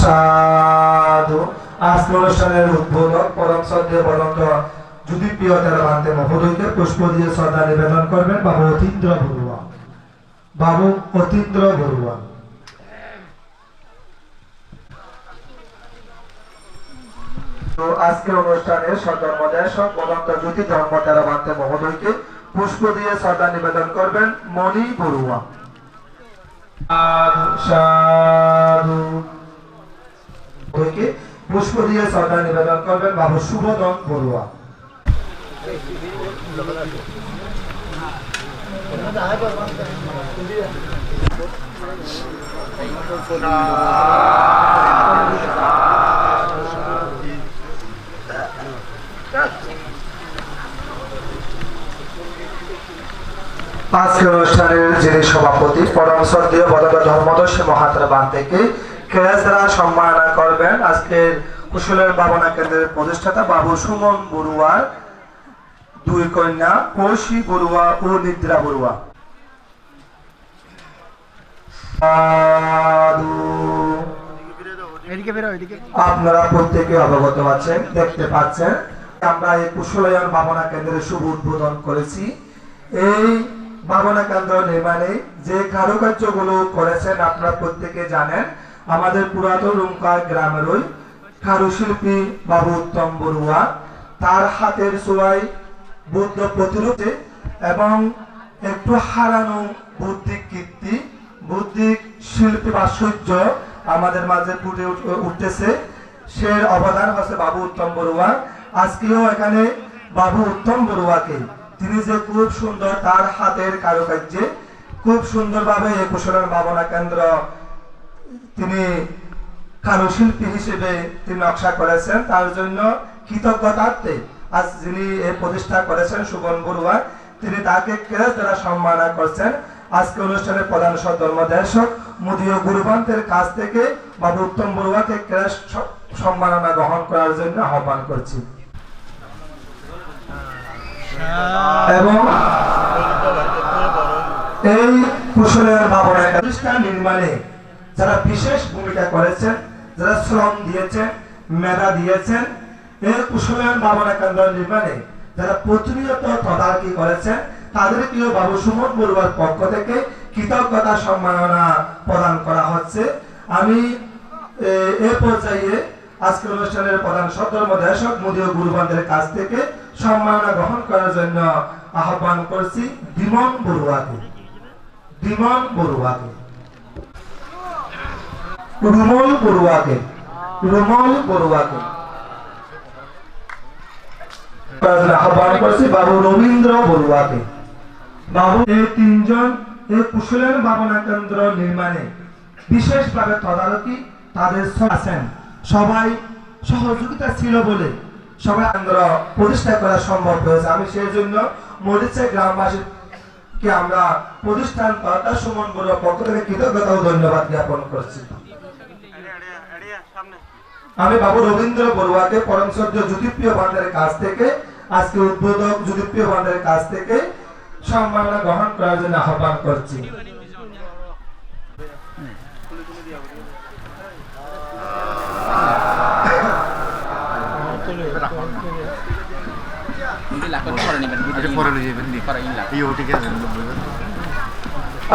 সাধু। আজকের অনুষ্ঠানের উদ্বোধক পরম শ্রদ্ধেয় বরন্ত যদি প্রিয় তেরাবান্তে মহোদয়কে পুষ্প দিয়ে শ্রদ্ধা নিবেদন করবেন বাবু অতীন্দ্র বড়ুয়া। বাবু অতীন্দ্র বড়ুয়া। আজকের অনুষ্ঠানে সদর্মদেশক বরন্ত জ্যোতি ধর্ম তেরাবান্তে মহোদয়কে পুষ্প দিয়ে শ্রদ্ধা নিবেদন করবেন মণি বড়ুয়া। সাধু। পুষ্প দিয়ে শ্রদ্ধা নিবেদন করবেন বাবু শুভদন বড়ুয়া। আজকের অনুষ্ঠানের যিনি সভাপতি পরম শ্রদ্ধেয় বদল ধর্মদর্শী মহাত্মা বান্তেকে ক্রেস দ্বারা সম্মাননা করবেন আজকের কুশলের ভাবনা কেন্দ্রের প্রতিষ্ঠাতা বাবু সুমন বড়ুয়ার দুই কন্যা কৌশী বড়ুয়া ও নিদ্রা বড়ুয়া। আপনারা প্রত্যেকে অবগত আছেন, দেখতে পাচ্ছেন আমরা এই কুশলায়ন ভাবনা কেন্দ্রের শুভ উদ্বোধন করেছি। এই ভাবনা কেন্দ্র নির্মাণে যে কারুকার্যগুলো করেছেন আপনারা প্রত্যেকে জানেন। আমাদের পুরাতন রুমকা গ্রামের ওই কারুশিল্পী বাবু উত্তম বড়ুয়া, তার হাতের ছোঁয়ায় বুদ্ধ প্রতিরূপে এবং একটু হারানো বৌদ্ধিক কীর্তি, বৌদ্ধিক শিল্পী ভাস্কর্য আমাদের মাঝে ফুটে উঠতেছে। সে অবদান হচ্ছে বাবু উত্তম বড়ুয়া। আজকেও এখানে বাবু উত্তম বড়ুয়াকে তিনি যে খুব সুন্দর তার হাতের কারুকার্যে খুব সুন্দরভাবে এই কুশলের ভাবনা কেন্দ্র তিনি কারুশিল্পী হিসেবে তিনি নকশা করেছেন, তার জন্য কৃতজ্ঞতার্থে আজ যিনি এই প্রতিষ্ঠা করেছেন সুবন বড়ুয়া, তিনি তাকে ক্রেস দ্বারা সম্মাননা করছেন। আজকে অনুষ্ঠানের প্রধান ধর্মদেশক মুদীয় গুরুবান্তের কাছ থেকে বাবু উত্তম বড়ুয়াকে ক্রেস সম্মাননা গ্রহণ করার জন্য আহ্বান করছি। এবং এই কুশলের ভাবনা প্রতিষ্ঠান নির্মাণে যারা বিশেষ ভূমিকা করেছেন, যারা শ্রম দিয়েছেন, মেধা দিয়েছেন, এই কুশলের ভাবনা কেন্দ্র নির্মাণে যারা প্রতিনিয়ত তদারকি করেছেন, তাদেরকেও বাবু সুমন বড়ুয়ার পক্ষ থেকে কৃতজ্ঞতা সম্মাননা প্রদান করা হচ্ছে। আমি এই পর্যায়ে আজকের অনুষ্ঠানের প্রধান ধর্মদেশক মুদীয় গুরুবান্তের কাছ থেকে সম্মাননা গ্রহণ করার জন্য আহ্বান করছি বিমন বড়ুয়াকে। বিমন বড়ুয়াকে, রুমল বড়ুয়াকে, রুমল বড়ুয়াকে আহ্বান করছি বাবু রবীন্দ্র বড়ুয়াকে। বাবু এই তিনজন এই কুশলের ভাবনা কেন্দ্র নির্মাণে বিশেষভাবে তদারকি তাদের আছেন, সবাই সহযোগিতা ছিল বলে সবাই কেন্দ্র প্রতিষ্ঠা করা সম্ভব হয়েছে। আমি সেই জন্য মরিচা গ্রামবাসীকে আমরা প্রতিষ্ঠান কর্তা সুমন বড়ুয়ার পক্ষ থেকে কৃতজ্ঞতা ও ধন্যবাদ জ্ঞাপন করছি। আমি বাবু রবীন্দ্র বড়ুয়াকে পরম শ্রদ্ধেয় জ্যোতিপ্রিয় বান্তের কাছ থেকে আজকে উদ্বোধক জ্যোতিপ্রিয় বান্তের কাছ থেকে সম্মাননা গ্রহণ করার জন্য আহ্বান করছি।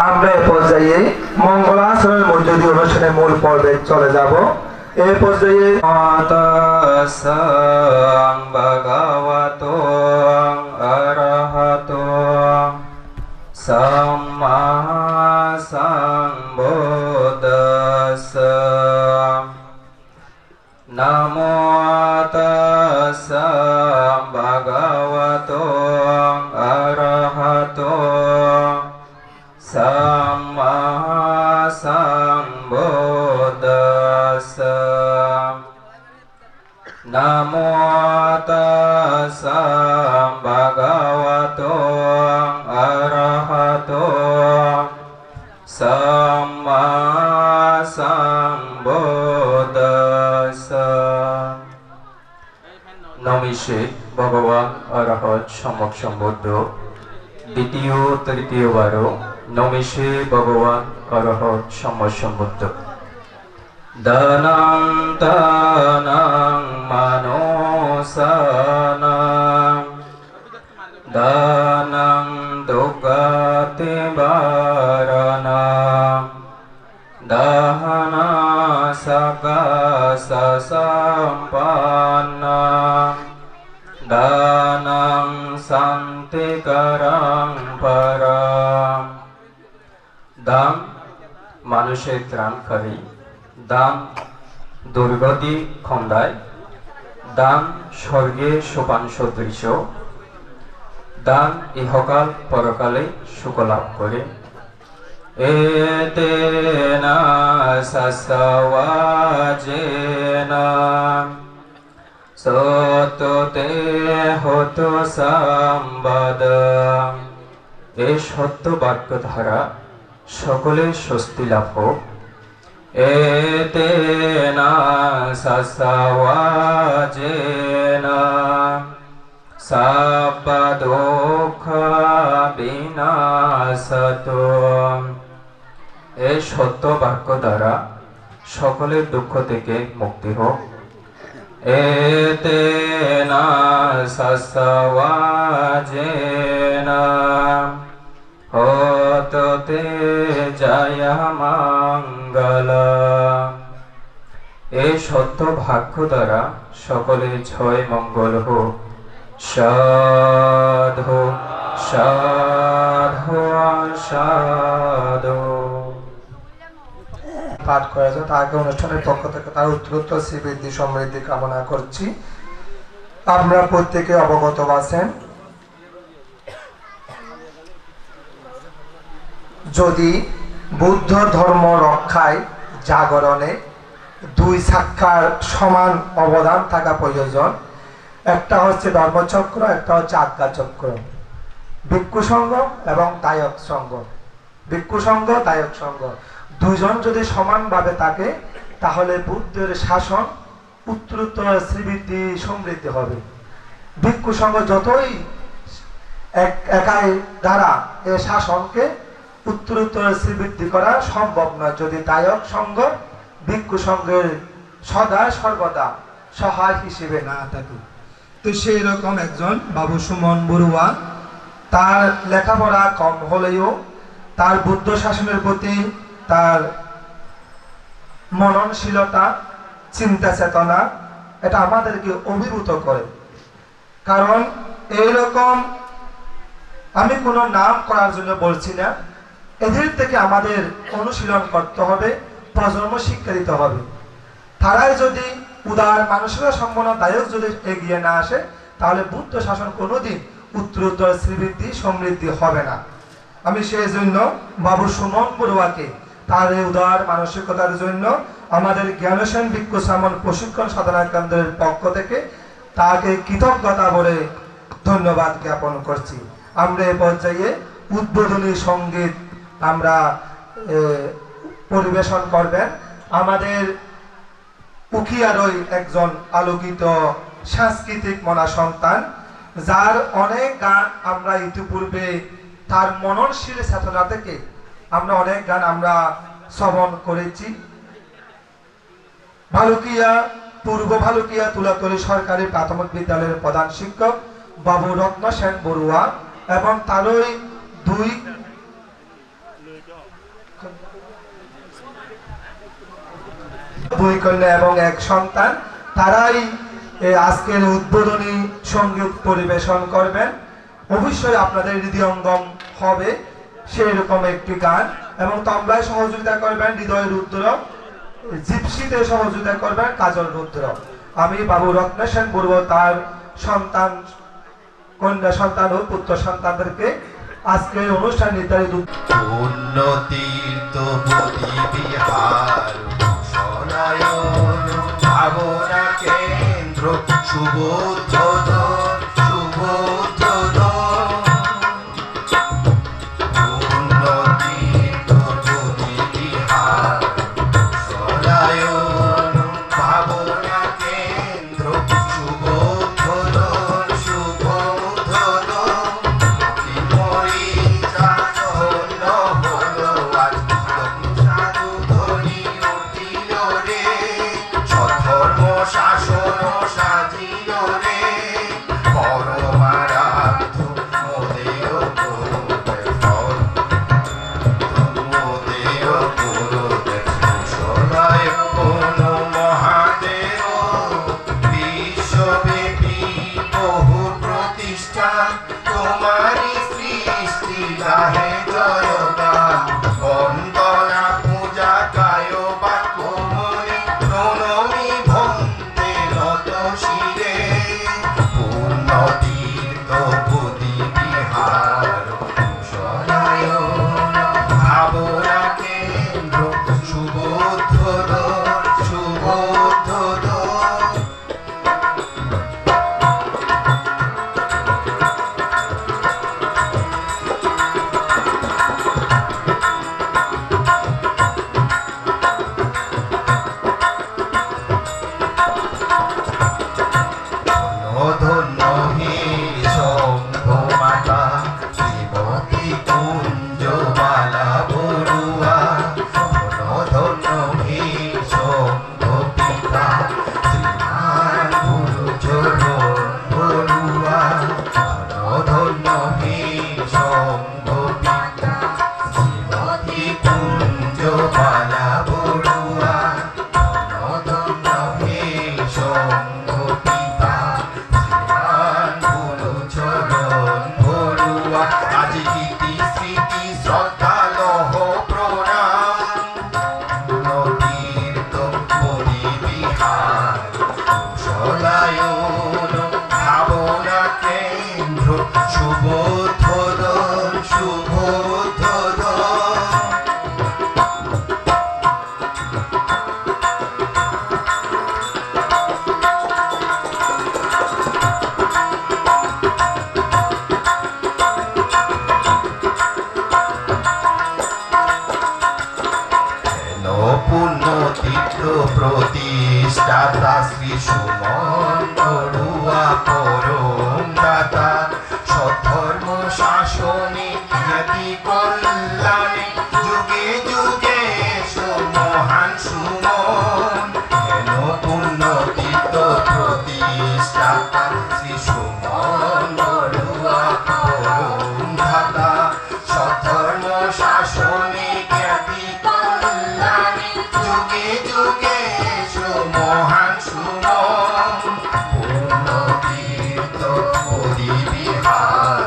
আমরা এ পর্যায়ে মঙ্গলাচরণের মধ্য দিয়ে অনুষ্ঠানের মূল পর্বে চলে যাব। এই পর্যায়ে ভগবতো অরহতো সম্মা সম্বুদ্ধাস্সা নমো তাস্সা ভগবতো অরহতো সম্মা সম্বুদ্ধাস্সা নমো তাস্সা ভগবতো অরহতো সম্মা সম্বুদ্ধাস্সা। নমিষে ভগবান অরহত সম্যক সম্বুদ্ধ। দ্বিতীয় তৃতীয়বারও নমিষে ভগবান অরহত সম্যক সম্বুদ্ধ। দানং তানং মানসানাং দানং দুঃখতে বারানাং দাহানা সাকাসা সম্পন্নাং দানং শান্তিকরং পরম। দান মানুষের ত্রাণকারী, দান দুর্গতি খণ্ডায়, দান স্বর্গে সোপান সদৃশ, দান ইহকাল পরকালে সুখ লাভ করে। এতেনা সসওয়াজেনা সততে হতো সম্বদম। এই সত্য বাক্য ধারা সকলের স্বস্তি লাভ হোক। এতেনা সসওয়াজেনা সব দুঃখ বিনাশতো। এই সত্য বাক্য দ্বারা সকলের দুঃখ থেকে মুক্তি হোক। এতেনা সসওয়াজেনা হততে জয় মঙ্গল। এই সত্য ভাগ্য দ্বারা সকলের জয় মঙ্গল হোক। সাধু সাধু সাধু। পাঠ করেছে তাকে অনুষ্ঠানের পক্ষ থেকে তার উত্তরোত্তর শ্রীবৃদ্ধি সমৃদ্ধি কামনা করছি। আপনারা প্রত্যেকে অবগত আছেন, যদি বৌদ্ধ ধর্ম রক্ষায় জাগরণে দুই শাখার সমান অবদান থাকা প্রয়োজন। একটা হচ্ছে ধর্মচক্র, একটা হচ্ছে আজ্ঞাচক্র, ভিক্ষু সংঘ এবং দায়ক সংঘ। ভিক্ষু সংঘ, দায়ক সংঘ দুইজন যদি সমানভাবে থাকে তাহলে বুদ্ধের শাসন উত্তরোত্তর শ্রীবৃদ্ধি সমৃদ্ধি হবে। ভিক্ষু সংঘ যতই একাই দ্বারা এ শাসনকে উত্তরোত্তর শ্রীবৃদ্ধি করা সম্ভব নয় যদি দায়ক সংঘ ভিক্ষু সংঘের সদা সর্বদা সহায় হিসেবে না থাকে। তো সেই রকম একজন বাবু সুমন বড়ুয়া, তার লেখাপড়া কম হলেও তার বুদ্ধ শাসনের প্রতি তার মননশীলতা, চিন্তা চেতনা, এটা আমাদেরকে অভিভূত করে। কারণ এইরকম আমি কোনো নাম করার জন্য বলছি না, এদের থেকে আমাদের অনুশীলন করতে হবে, প্রজন্ম শিক্ষা দিতে হবে। তারাই যদি উদার মানসিকতা সম্পন্ন দায়ক যদি এগিয়ে না আসে তাহলে বুদ্ধ শাসন কোনোদিন উত্তরোত্তর শ্রীবৃদ্ধি সমৃদ্ধি হবে না। আমি সেই জন্য বাবু সুমন বড়ুয়াকে তার এই উদার মানসিকতার জন্য আমাদের জ্ঞানসেন ভিক্ষু শ্রামণ প্রশিক্ষণ সাধনা কেন্দ্রের পক্ষ থেকে তাকে কৃতজ্ঞতা বলে ধন্যবাদ জ্ঞাপন করছি। আমরা এ পর্যায়ে উদ্বোধনী সঙ্গীত আমরা পরিবেশন করবেন আমাদের উখিয়ারই একজন আলোকিত সাংস্কৃতিক মনা সন্তান, যার অনেক গান আমরা ইতিপূর্বে তার মননশীল চেতনা থেকে আমরা অনেক গান আমরা শ্রবণ করেছি। ভালুকিয়া পূর্ব ভালুকিয়া তুলাতলী সরকারি প্রাথমিক বিদ্যালয়ের প্রধান শিক্ষক বাবু রত্ন সেন বড়ুয়া এবং তারই দুই কন্যা এবং এক সন্তান, তারাই আজকের উদ্বোধনী সঙ্গীত পরিবেশন করবেন। অবশ্যই আপনাদের হৃদয়ঙ্গম হবে সেই রকম একটি গান এবং তবলায় সহযোগিতা করবেন হৃদয় রুদ্র, জিপসিতে সহযোগিতা করবেন কাজল রুদ্র। আমি বাবু রত্ন সেন বড়ুয়া তার সন্তান, কন্যা সন্তান ও পুত্র সন্তানদেরকে আজকের অনুষ্ঠান নির্ধারিত তীর্থ বিহার সনায়ন ভাবনা কেন্দ্র শুভোদ্বোধন শুভোদ্বোধন তীর্থ বিহার সনায়ন ভাবনা কেন্দ্র শুভোদ্বোধন শুভোদ্বোধন সাধু ধনী উঠিল রে প্রতিষ্ঠাতা শ্রী সুমন বড়ুয়া পরম দাতা সধর্ম শাসনে জ্ঞাতি কল্যাণে যুগে যুগে মহান সুমন হেন পুণ্য তীর্থ প্রতিষ্ঠাতা শ্রী সুমন বড়ুয়া পরম দাতা সধর্ম শাসনে জ্ঞাতি কল্যাণে যুগে যুগে মহান সুমন পূর্ণ তীর্থ পরিবিহার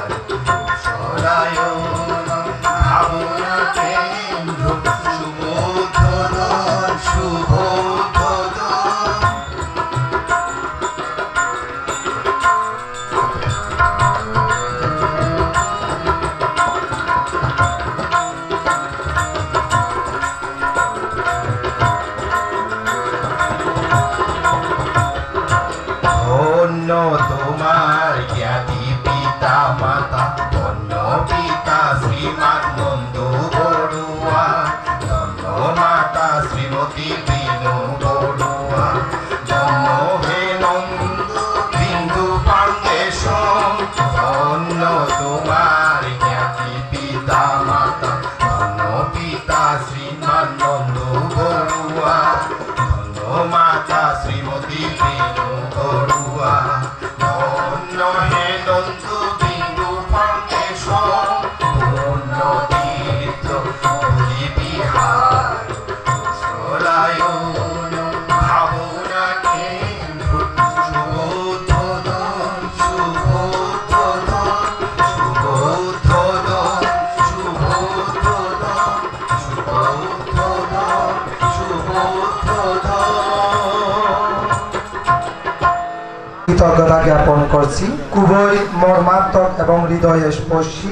সরায়ন ভাবনা কেন্দ্র শুভোদ্বোধন শুভোদ্বোধন ধন্য তোমার জ্ঞাতি পিতা মাতা ধন্য পিতা শ্রীমান বন্ধু বড়ুয়া ধন্য মাতা শ্রীমতী বিনু বড়ুয়া ধন্য হে নন্দু বিন্দু ফাউন্ডেশন ধন্য তোমার জ্ঞাতি পিতা মাতা ধন্য পিতা শ্রীমান বন্ধু বড়ুয়া ধন্য মাতা শ্রীমতী বিনু বড়ুয়া ধন্য হে নন্দু বিন্দু ফাউন্ডেশন পূর্ণ তীর্থ বিহার সরায়ন ভাবনা কেন্দ্র শুভোদ্বোধন শুভোদ্বোধন শুভোদ্বোধন শুভোদ্বোধন শুভোদ্বোধন শুভোদ্বোধন কৃতজ্ঞতা জ্ঞাপন করছি। খুবই মর্মাত্মক এবং হৃদয় স্পর্শী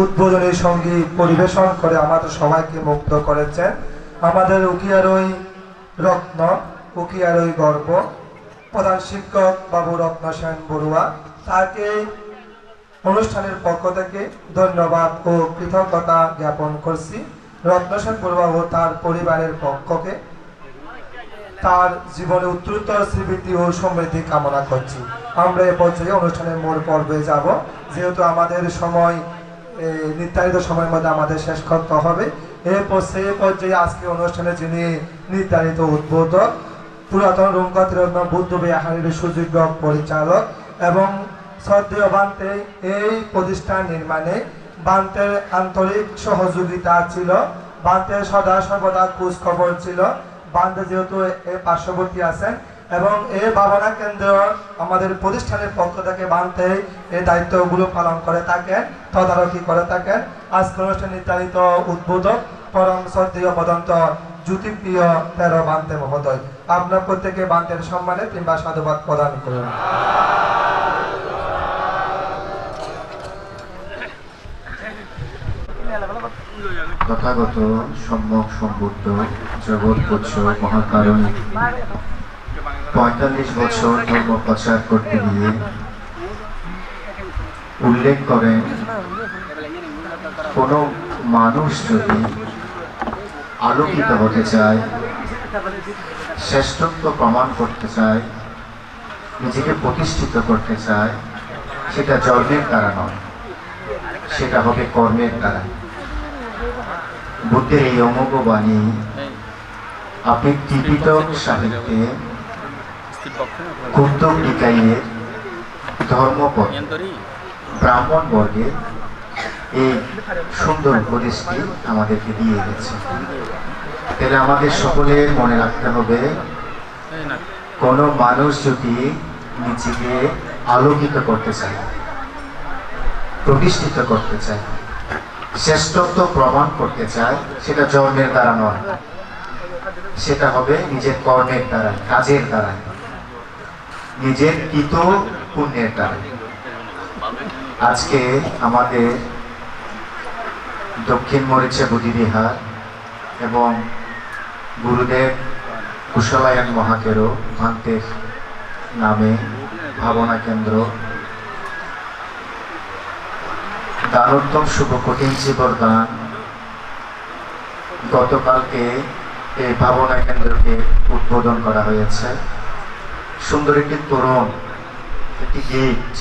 উদ্বোধনী সঙ্গীত পরিবেশন করে আমাদের সবাইকে মুগ্ধ করেছেন আমাদের উকিয়ারই রত্ন, উকিয়ারই গর্ব প্রধান শিক্ষক বাবু রত্ন সেন বড়ুয়া। তাকে অনুষ্ঠানের পক্ষ থেকে ধন্যবাদ ও কৃতজ্ঞতা জ্ঞাপন করছি। রত্ন সেন বড়ুয়া ও তার পরিবারের পক্ষকে তার জীবনে উত্তরোত্তর শ্রীবৃদ্ধি ও সমৃদ্ধি কামনা করছি। আমরা এ পর্যায়ে অনুষ্ঠানের মূল পর্বে যাব, যেহেতু আমাদের সময় নির্ধারিত সময়ের মধ্যে আমাদের শেষ করতে হবে। এই পর্যায়ে আজকে অনুষ্ঠানে যিনি নির্ধারিত উদ্বোধক, পুরাতন রুমগতিরত্ন বুদ্ধ বিহারের সুযোগ্য পরিচালক এবং শ্রদ্ধেয় বান্তে এই প্রতিষ্ঠান নির্মাণে বান্তের আন্তরিক সহযোগিতা ছিল, বান্তের সদা সর্বদা খোঁজ খবর ছিল। বান্ধে যেহেতু এই পার্শ্ববর্তী আছেন এবং এই ভাবনা কেন্দ্র আমাদের প্রতিষ্ঠানের পক্ষ থেকে বান্ধে এই দায়িত্বগুলো পালন করে থাকেন, তদারকি করে থাকেন। আজকে অনুষ্ঠানে নির্ধারিত উদ্বোধক পরম শ্রদ্ধেয় পদন্ত জ্যোতিপ্রিয় তেরো বান্তে মহোদয়, আপনার প্রত্যেকে বান্তের সম্মানে কিংবা সাধুবাদ প্রদান করুন। তথাগত সম্যক সম্বুদ্ধ জগৎ পুচ্ছ মহাকারণে ৪৫ বছর ধর্ম প্রচার করতে গিয়ে উল্লেখ করেন, কোনো মানুষ যদি আলোকিত হতে চায়, শ্রেষ্ঠত্ব প্রমাণ করতে চায়, নিজেকে প্রতিষ্ঠিত করতে চায়, সেটা জন্মের দ্বারা নয়, সেটা হবে কর্মের দ্বারা। বুদ্ধের এই অমোঘ বাণী আপনি ত্রিপিটক সাহিত্যে কুন্তক নিকায়ের ধর্মপদ ব্রাহ্মণ বর্গের এই সুন্দর উপদেশটি আমাদেরকে দিয়ে গেছে। তাহলে আমাদের সকলের মনে রাখতে হবে, কোনো মানুষ যদি নিজেকে আলোকিত করতে চায়, প্রতিষ্ঠিত করতে চায়, শ্রেষ্ঠত্ব প্রমাণ করতে চায়, সেটা জন্মের দ্বারা নয়, সেটা হবে নিজের কর্মের দ্বারা, কাজের দ্বারা, নিজের কৃত পুণ্যের দ্বারা। আজকে আমাদের দক্ষিণ মরিচা বুদ্ধিবিহার এবং গুরুদেব কুশলায়ন মহাকেরো ভান্তের নামে ভাবনা কেন্দ্র দানোত্তম শুভ কঠিন জীবর দান গতকালকে এই ভাবনা কেন্দ্রকে উদ্বোধন করা হয়েছে। সুন্দর একটি তোরণ, একটি গেট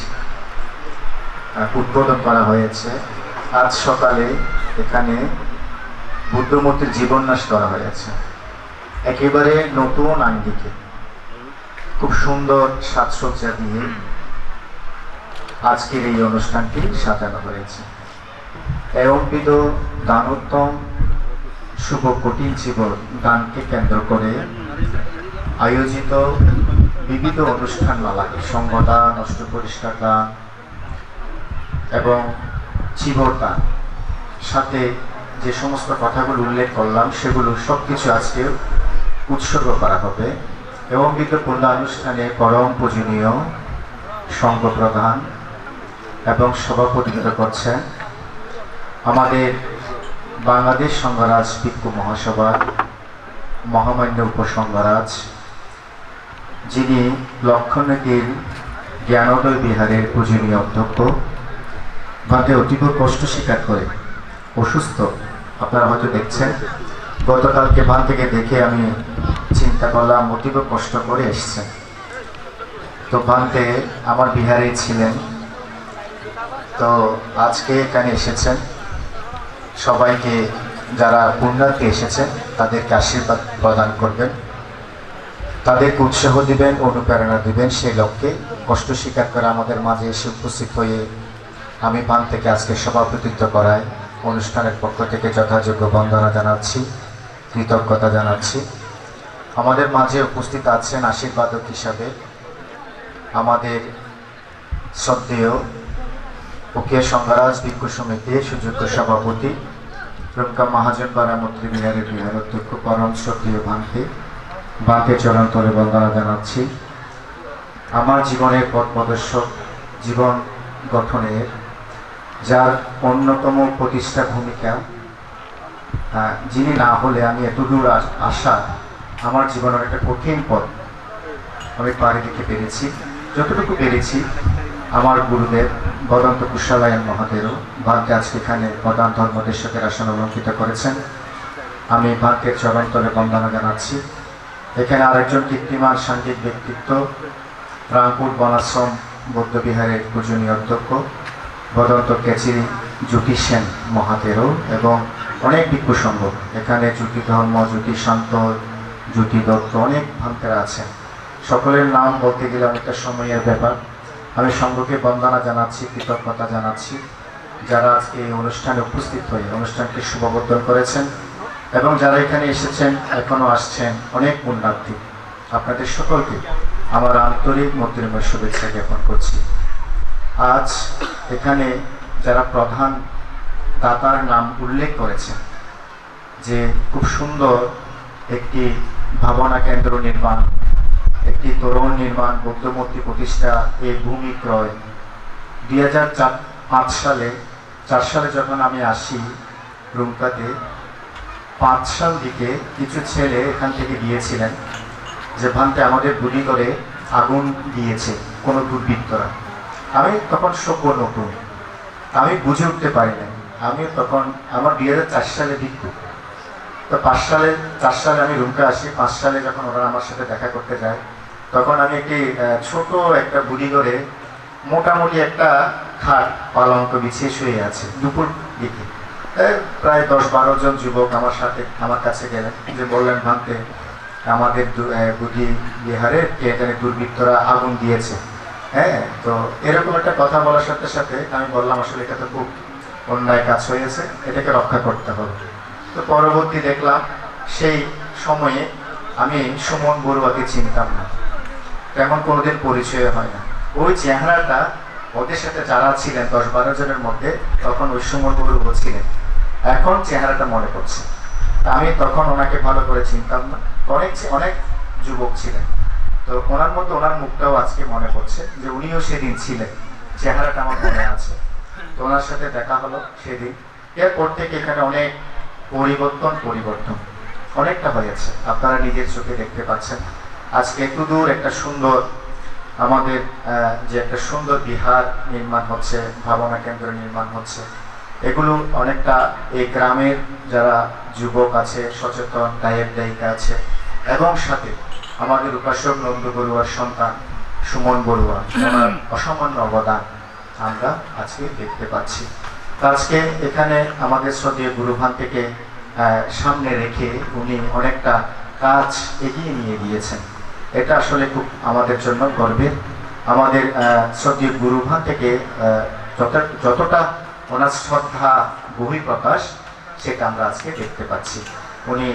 উদ্বোধন করা হয়েছে। আজ সকালে এখানে বুদ্ধমূর্তির জীবন্যাস করা হয়েছে। একেবারে নতুন আঙ্গিকে খুব সুন্দর সাজসজ্জা দিয়ে আজকের এই অনুষ্ঠানটি সাজানো হয়েছে। এওঁবিধ দানোত্তম শুভ কঠিন জীবন দানকে কেন্দ্র করে আয়োজিত বিবিধ অনুষ্ঠানমালা, সংগদান, অষ্ট পরিষ্কার দান এবং জীবর দান, সাথে যে সমস্ত কথাগুলো উল্লেখ করলাম সেগুলো সবকিছু আজকে উৎসর্গ করা হবে। এবং পূর্ণ অনুষ্ঠানে পরম পূজনীয় সংঘ প্রধান এবং সভাপতিত্ব করছেন আমাদের বাংলাদেশ সংঘরাজ ভিক্ষু মহাসভার মহামান্য উপসংঘরাজ, যিনি লক্ষণগির জ্ঞানোদয় বিহারের পূজনীয় অধ্যক্ষ। ভাতে অতীব কষ্ট স্বীকার করে অসুস্থ, আপনারা হয়তো দেখছেন। গতকালকে ভান থেকে দেখে আমি চিন্তা করলাম অতীব কষ্ট করে এসছেন। তো ভান্তে আমার বিহারে ছিলেন, তো আজকে এখানে এসেছেন। সবাইকে যারা পুণ্যার্থী এসেছেন তাদেরকে আশীর্বাদ প্রদান করবেন, তাদেরকে উৎসাহ দিবেন, অনুপ্রেরণা দিবেন। সেই লক্ষ্যে কষ্ট স্বীকার করে আমাদের মাঝে এসে উপস্থিত হয়ে আমি ভান থেকে আজকে সভাপতিত্ব করায় অনুষ্ঠানের পক্ষ থেকে যথাযোগ্য বন্দনা জানাচ্ছি, কৃতজ্ঞতা জানাচ্ছি। আমাদের মাঝে উপস্থিত আছেন আশীর্বাদক হিসাবে আমাদের শ্রদ্ধেয় উকিয়া সংঘরাজ ভিক্ষু সমিতির সুযোগ্য সভাপতি রুমকা মহাজন বারামত্রী বিহারের বিহার অধ্যক্ষ পরম শ্রদ্ধেয় ভান্তে চরণ তলে বন্দনা জানাচ্ছি। আমার জীবনের পথ প্রদর্শক, জীবন গঠনের যার অন্যতম প্রতিষ্ঠা ভূমিকা, যিনি না হলে আমি এতদূর আসা আমার জীবনের একটা কঠিন পথ আমি পাড়ি দিতে পেরেছি। যতটুকু পেরেছি আমার গুরুদেব বদন্ত কুশালায়ন মহাদেব ভান্তে আজকে এখানে প্রধান ধর্মদেশকের আসন অলঙ্কিত করেছেন। আমি ভান্তের চরণতলে বন্দনা জানাচ্ছি। এখানে আরেকজন কীর্তিমান সাংঘিক ব্যক্তিত্ব, রামপুর বনাশ্রম বৌদ্ধবিহারের পূজনীয় অধ্যক্ষ বদন্ত কেচিরি জ্যোতি সেন মহাতেরও এবং অনেক ভিক্ষু সংঘ, এখানে জ্যোতি ধর্ম, জ্যোতি শান্ত, জ্যোতি দত্ত, অনেক ভান্তেরা আছেন। সকলের নাম বলতে গেলে অনেকটা সময়ের ব্যাপার। আমি সংঘকে বন্দনা জানাচ্ছি, কৃতজ্ঞতা জানাচ্ছি যারা আজকে এই অনুষ্ঠানে উপস্থিত হয়ে অনুষ্ঠানকে শুভবোধন করেছেন এবং যারা এখানে এসেছেন, এখনও আসছেন, অনেক পুণ্যার্থী। আপনাদের সকলকে আমার আন্তরিক মৈত্রীময় শুভেচ্ছা জ্ঞাপন করছি। আজ এখানে যারা প্রধান দাতার নাম উল্লেখ করেছেন, যে খুব সুন্দর একটি ভাবনা কেন্দ্র নির্মাণ, একটি তোরণ নির্মাণ, বৌদ্ধমূর্তি প্রতিষ্ঠা, এই ভূমি ক্রয় 2005 সালে 4 সালে যখন আমি আসি রুমকাতে, 5 সাল দিকে কিছু ছেলে এখান থেকে গিয়েছিলেন যে ভান্তে আমাদের গুলি করে আগুন দিয়েছে কোনো দুর্বৃত্তরা। আমি তখন সভ্য নতুন, আমি বুঝে উঠতে পারি না। আমি তখন আমার 2004 সালে ভিক্ষু, তো 4 সালে আমি রুমকা আসি। 5 সালে যখন ওরা আমার সাথে দেখা করতে যায়, তখন আমি একটি ছোট একটা বুড়ি করে মোটামুটি একটা খাট পালঙ্ক বিছিয়ে শুয়ে আছে। দুপুর দিকে প্রায় 10-12 জন যুবক আমার কাছে গেলেন, যে বললেন ভান্তে আমাদের বুদ্ধি বিহারে এখানে দুর্বৃত্তরা আগুন দিয়েছে। হ্যাঁ, তো এরকম একটা কথা বলার সাথে সাথে আমি বললাম আসলে এটা তো খুব অন্যায় কাজ হয়েছে, এটাকে রক্ষা করতে হবে। তো পরবর্তী দেখলাম সেই সময়ে আমি সুমন বড়ুয়াকে চিনতাম না, তেমন কোনোদিন পরিচয় হয় না। ওই চেহারাটা ওদের সাথে যারা ছিলেন 10-12 জনের মধ্যে, তখন ওই সুমন বড়ুয়া ছিলেন। এখন চেহারাটা মনে পড়ছে। আমি তখন ওনাকে ভালো করে চিনতাম না, অনেক যুবক ছিলেন। তো ওনার মধ্যে ওনার মুখটাও আজকে মনে পড়ছে, যে উনিও সেদিন ছিলেন, চেহারাটা আমার মনে আছে। তো ওনার সাথে দেখা হলো সেদিন। এরপর থেকে এখানে অনেক পরিবর্তন অনেকটা হয়েছে, আপনারা নিজের চোখে দেখতে পাচ্ছেন। আজকে একটু দূর একটা সুন্দর আমাদের যে একটা সুন্দর বিহার নির্মাণ হচ্ছে, ভাবনা কেন্দ্র নির্মাণ হচ্ছে, এগুলো অনেকটা এই গ্রামের যারা যুবক আছে, সচেতন গায়ক গায়িকা আছে, এবং সাথে আমাদের উপাসক নন্দ বড়ুয়ার সন্তান সুমন বড়ুয়া, ওনার অসামান্য অবদান আমরা আজকে দেখতে পাচ্ছি। তো আজকে এখানে আমাদের শ্রদ্ধেয় গুরুভান থেকে সামনে রেখে উনি অনেকটা কাজ এগিয়ে নিয়ে গিয়েছেন। এটা আসলে খুব আমাদের জন্য গর্বের। আমাদের শ্রদ্ধেয় গুরুভান থেকে যতটা ওনার শ্রদ্ধা বহিঃপ্রকাশ সেটা আমরা আজকে দেখতে পাচ্ছি। উনি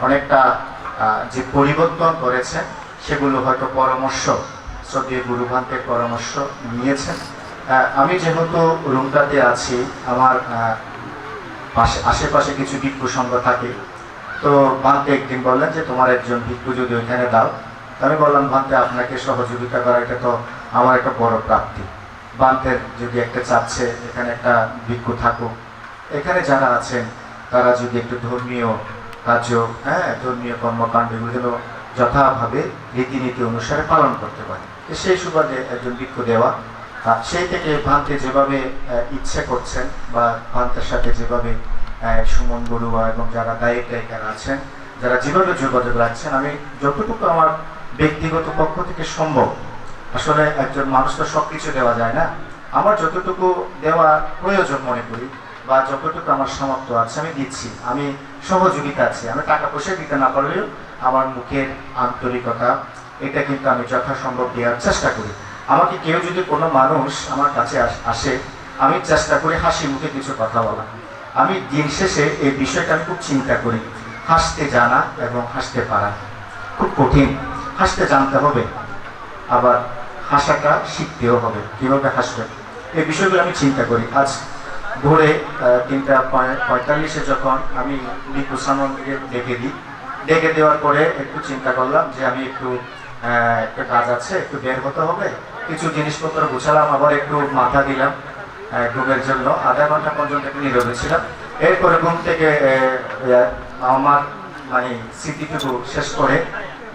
অনেকটা যে পরিবর্তন করেছেন সেগুলো হয়তো পরামর্শ, শ্রদ্ধেয় গুরুভান থেকে পরামর্শ নিয়েছেন। আমি যেহেতু রুমটাতে আছি, আমার আশেপাশে কিছু ভিক্ষু সংঘ থাকে। তো ভান্তে একদিন বললেন যে তোমার একজন ভিক্ষু যদি ওইখানে দাও। আমি বললাম ভান্তে আপনাকে সহযোগিতা করা এটা তো আমার একটা বড় প্রাপ্তি। ভান্তের যদি একটা চাচ্ছে এখানে একটা ভিক্ষু থাকুক, এখানে যারা আছেন তারা যদি একটু ধর্মীয় কার্য, ধর্মীয় কর্মকাণ্ড এগুলো যেন যথাভাবে রীতিনীতি অনুসারে পালন করতে পারে, সেই সুবাদে একজন ভিক্ষু দেওয়া। সেই থেকে ভান্তে যেভাবে ইচ্ছে করছেন বা ভান্তের সাথে যেভাবে সুমন বড়ুয়া এবং যারা গায়ক গায়িকারা আছেন, যারা যেভাবে যোগাযোগ রাখছেন, আমি যতটুকু আমার ব্যক্তিগত পক্ষ থেকে সম্ভব, আসলে একজন মানুষ তো সব কিছু দেওয়া যায় না, আমার যতটুকু দেওয়া প্রয়োজন মনে করি বা যতটুকু আমার সামর্থ্য আছে আমি দিচ্ছি। আমি সহযোগিতা আছি, আমি টাকা পয়সা দিতে না পারলেও আমার মুখের আন্তরিকতা এটা কিন্তু আমি যথাসম্ভব দেওয়ার চেষ্টা করি। আমাকে কেউ যদি কোনো মানুষ আমার কাছে আসে, আমি চেষ্টা করি হাসি মুখে কিছু কথা বলা। আমি দিন শেষে এই বিষয়টা আমি খুব চিন্তা করি। হাসতে জানা এবং হাসতে পারা খুব কঠিন। হাসতে জানতে হবে, আবার হাসাটা শিখতেও হবে, কীভাবে হাসবে এই বিষয়গুলো আমি চিন্তা করি। আজ ভোরে 3:45 যখন আমি ভিক্ষু সামনকে ডেকে দেওয়ার পরে একটু চিন্তা করলাম যে আমি একটু একটা কাজ আছে, একটু বের হতে হবে, কিছু জিনিসপত্র গুছালাম, আবার একটু মাথা দিলাম ঘুমের জন্য। আধা ঘন্টা পর্যন্ত একটু নীরবে ছিলাম। এরপরে ঘুম থেকে আমার মানে স্মৃতিটুকু শেষ করে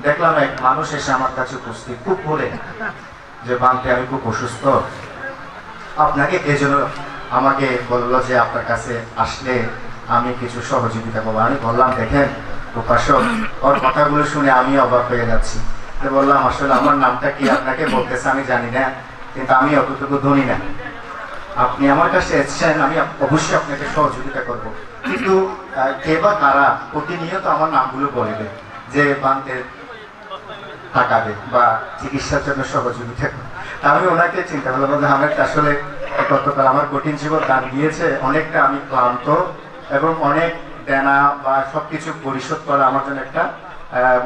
দেখলাম এক মানুষ এসে আমার কাছে উপস্থিত, খুব বলে যে ভান্তে আমি খুব অসুস্থ, আপনাকে এই জন্য আমাকে বললো যে আপনার কাছে আসলে আমি কিছু সহযোগিতা করবো। আমি বললাম দেখেন উপাসক, ওর কথাগুলো শুনে আমি অবাক হয়ে যাচ্ছি। বললাম আসলে আমার নামটা কি আপনাকে বলতেছে আমি জানি না, কিন্তু আমি অতটুকু ধনী না, আপনি আমার কাছে এসেছেন, আমি অবশ্যই আপনাকে সহযোগিতা করব। কিন্তু কে বা কারা প্রতিনিয়ত আমার নামগুলো বলবে যে ভান্তের টাকা দে বা চিকিৎসার জন্য সহযোগিতা করে। আমি ওনাকে চিন্তা করলাম যে আমার আসলে কতকাল আমার কঠিন জীবন দান দিয়েছে, অনেকটা আমি ক্লান্ত এবং অনেক দেনা বা সবকিছু পরিশোধ করা আমার জন্য একটা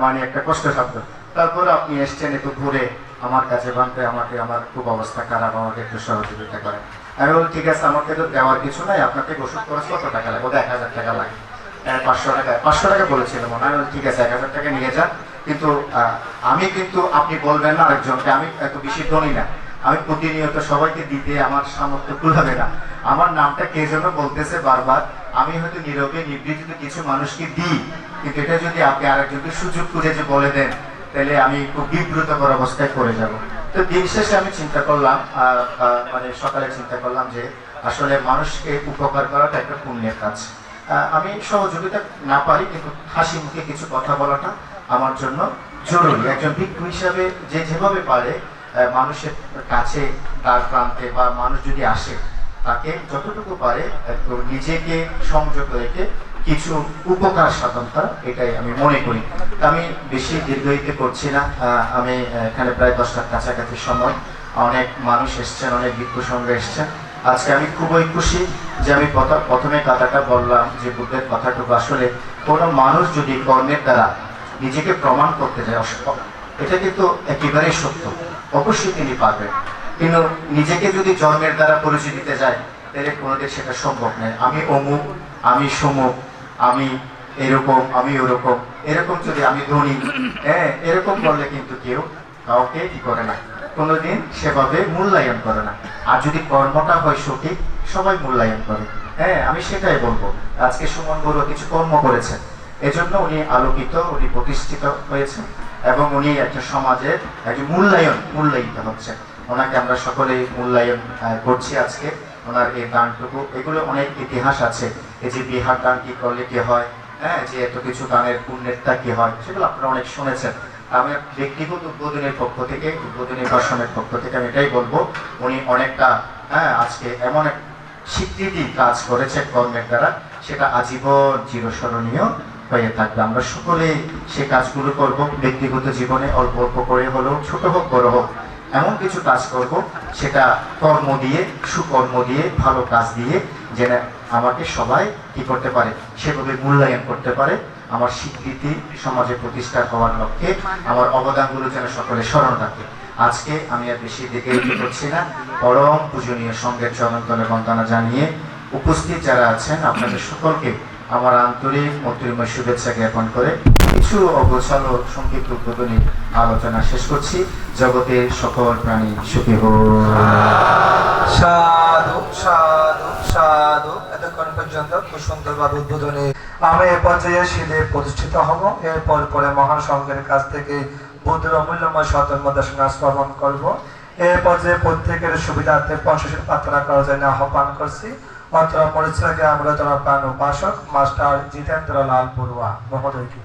মানে একটা কষ্টসাধ্য। তারপর আপনি এসছেন একটু ঘুরে আমার কাছে ভান্তে, আমাকে আমার খুব অবস্থা খারাপ, আমাকে একটু সহযোগিতা করেন। আমি বলি ঠিক আছে, আমাকে তো দেওয়ার কিছু নাই, আপনাকে ওষুধ খরচ কত টাকা লাগে? 1000 টাকা লাগে। 500 টাকা বলেছিলাম। আমি বলি ঠিক আছে 1000 টাকা নিয়ে যান, কিন্তু আমি কিন্তু আপনি বলবেন না আরেকজনকে আমি এত বেশি ধনী না, আমি প্রতিনিয়ত সবাইকে দিতে আমার সামর্থ্য কুলাবে না। আমার নামটা কে যেন বলতেছে বারবার, আমি হয়তো নীরবে নিবৃত্তিতে কিছু মানুষকে দিই, কিন্তু এটা যদি আপনি আরেকজনকে সুযোগ করে যে বলে দেন তাহলে আমি খুব বিব্রতকর অবস্থায় পড়ে যাব। তো দিন শেষে আমি চিন্তা করলাম, মানে সকালে চিন্তা করলাম যে আসলে মানুষকে উপকার করাটা একটা পুণ্যের কাজ। আমি সহযোগিতা না পারি, কিন্তু হাসি মুখে কিছু কথা বলাটা আমার জন্য জরুরি। একজন ভিক্ষু হিসাবে যে যেভাবে পারে মানুষের কাছে, তার প্রান্তে বা মানুষ যদি আসে তাকে যতটুকু পারে একটু নিজেকে সংযত রেখে কিছু উপকার সাধন করা, এটাই আমি মনে করি। আমি বেশি দীর্ঘায়িত করছি না। আমি এখানে প্রায় 10টার কাছাকাছি সময়, অনেক মানুষ এসছেন, অনেক ভিক্ষু সংঘ এসছেন। আজকে আমি খুবই খুশি যে আমি প্রথমে কথাটা বললাম যে বুদ্ধের কথাটুকু আসলে কোনো মানুষ যদি কর্মের দ্বারা নিজেকে প্রমাণ করতে যায়, এটা কিন্তু একেবারেই সত্য, অবশ্যই তিনি পারবেন। কিন্তু নিজেকে যদি জন্মের দ্বারা পরিচয় দিতে যায় তাহলে কোনোদিন সেটা সম্ভব নয়। আমি অমুক, আমি সমুক, আমি এরকম, আমি ওরকম, এরকম যদি আমি ধনী, এরকম বললে কিন্তু কেউ কাউকে কি করে না, কোনোদিন সেভাবে মূল্যায়ন করে না। আর যদি কর্মটা হয় সঠিক, সবাই মূল্যায়ন করে। আমি সেটাই বলবো। আজকে সুমন বড়ুয়া কিছু কর্ম করেছেন, এজন্য উনি আলোকিত, উনি প্রতিষ্ঠিত হয়েছেন এবং উনি একটা সমাজের একজন মূল্যায়িত হচ্ছেন। ওনাকে আমরা সকলেই মূল্যায়ন করছি আজকে। ওনার এই গানটুকু, এগুলো অনেক ইতিহাস আছে। এই যে বিহার গান কি করলে কি হয়, হ্যাঁ, যে এত কিছু গানের পুণ্যেরটা কি হয়, সেগুলো আপনারা অনেক শুনেছেন। আমি ব্যক্তিগত উদ্বোধনের পক্ষ থেকে, উদ্বোধনী ভাষণের পক্ষ থেকে আমি এটাই বলবো, উনি অনেকটা আজকে এমন এক স্বীকৃতি কাজ করেছে কর্মের দ্বারা, সেটা আজীবন চিরস্মরণীয় হয়ে থাকবে। আমরা সকলেই সেই কাজগুলো করব, ব্যক্তিগত জীবনে অল্প অল্প করে হলেও, ছোট হোক বড় হোক, এমন কিছু কাজ করব, সেটা কর্ম দিয়ে, সুকর্ম দিয়ে, ভালো কাজ দিয়ে, যেন আমাকে সবাই কি করতে পারে, সেভাবে মূল্যায়ন করতে পারে। আমার স্বীকৃতি সমাজে প্রতিষ্ঠা হওয়ার লক্ষ্যে আমার অবদানগুলো যেন সকলে স্মরণ রাখে। আজকে আমি আর বেশি দিকে করছি না, পরম পূজনীয় সঙ্গের চরণতলে বন্দনা জানিয়ে উপস্থিত যারা আছেন আপনাদের সকলকে আমার আন্তরিক মৈত্রীময় শুভেচ্ছা জ্ঞাপন করে কিছু অগোছালো সংক্ষিপ্ত উদ্বোধনী আলোচনা শেষ করছি। জগতের সকল প্রাণী সুখী হোক। সাধু সাধু সাধু। এতক্ষণ পর্যন্ত খুব সুন্দরভাবে উদ্বোধনী। আমি এ পর্যায়ে শিলে প্রতিষ্ঠিত হব। এরপর পরে মহান সংঘের কাছ থেকে বুদ্ধের অমূল্যময় সতর্ম দেশনা শ্রবণ করব। এ পর্যায়ে প্রত্যেকের সুবিধার্থে পঞ্চশীল প্রার্থনা করার জন্য আহ্বান করছি। অত্র পরিচয়কে আমরা তোমার প্রাণ উপাসক মাস্টার জিতেন্দ্র লাল বড়ুয়া মহোদয়কে।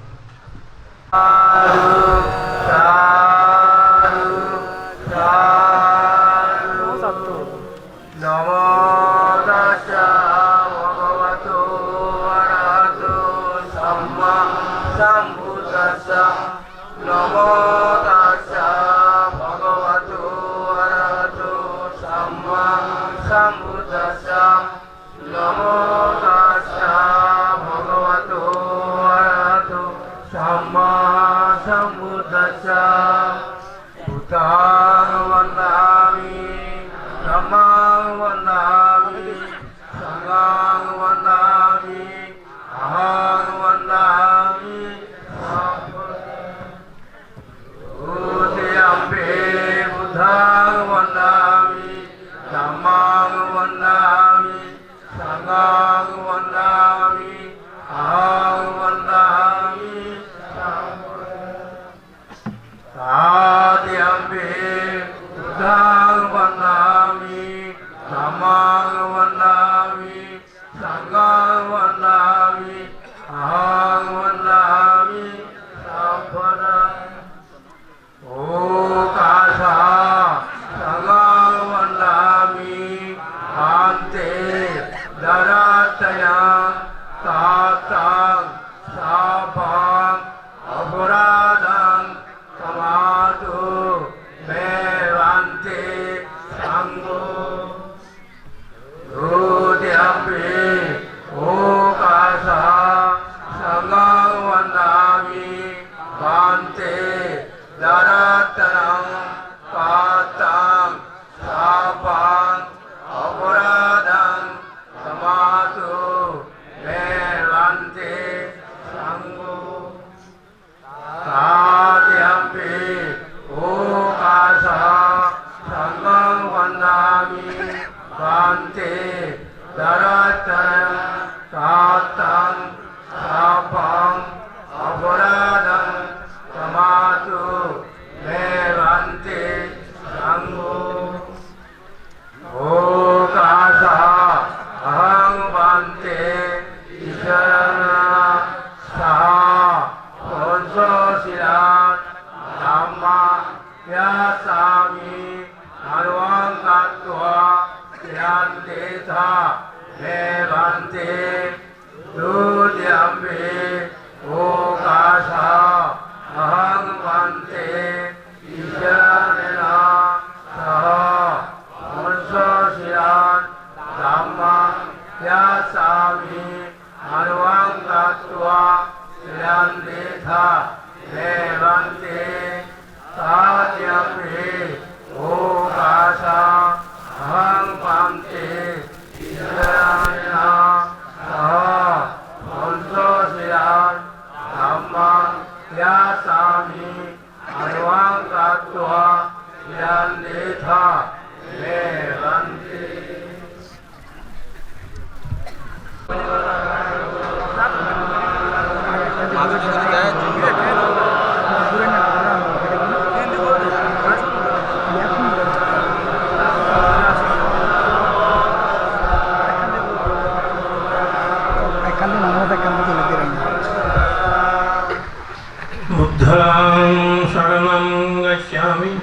गच्छामि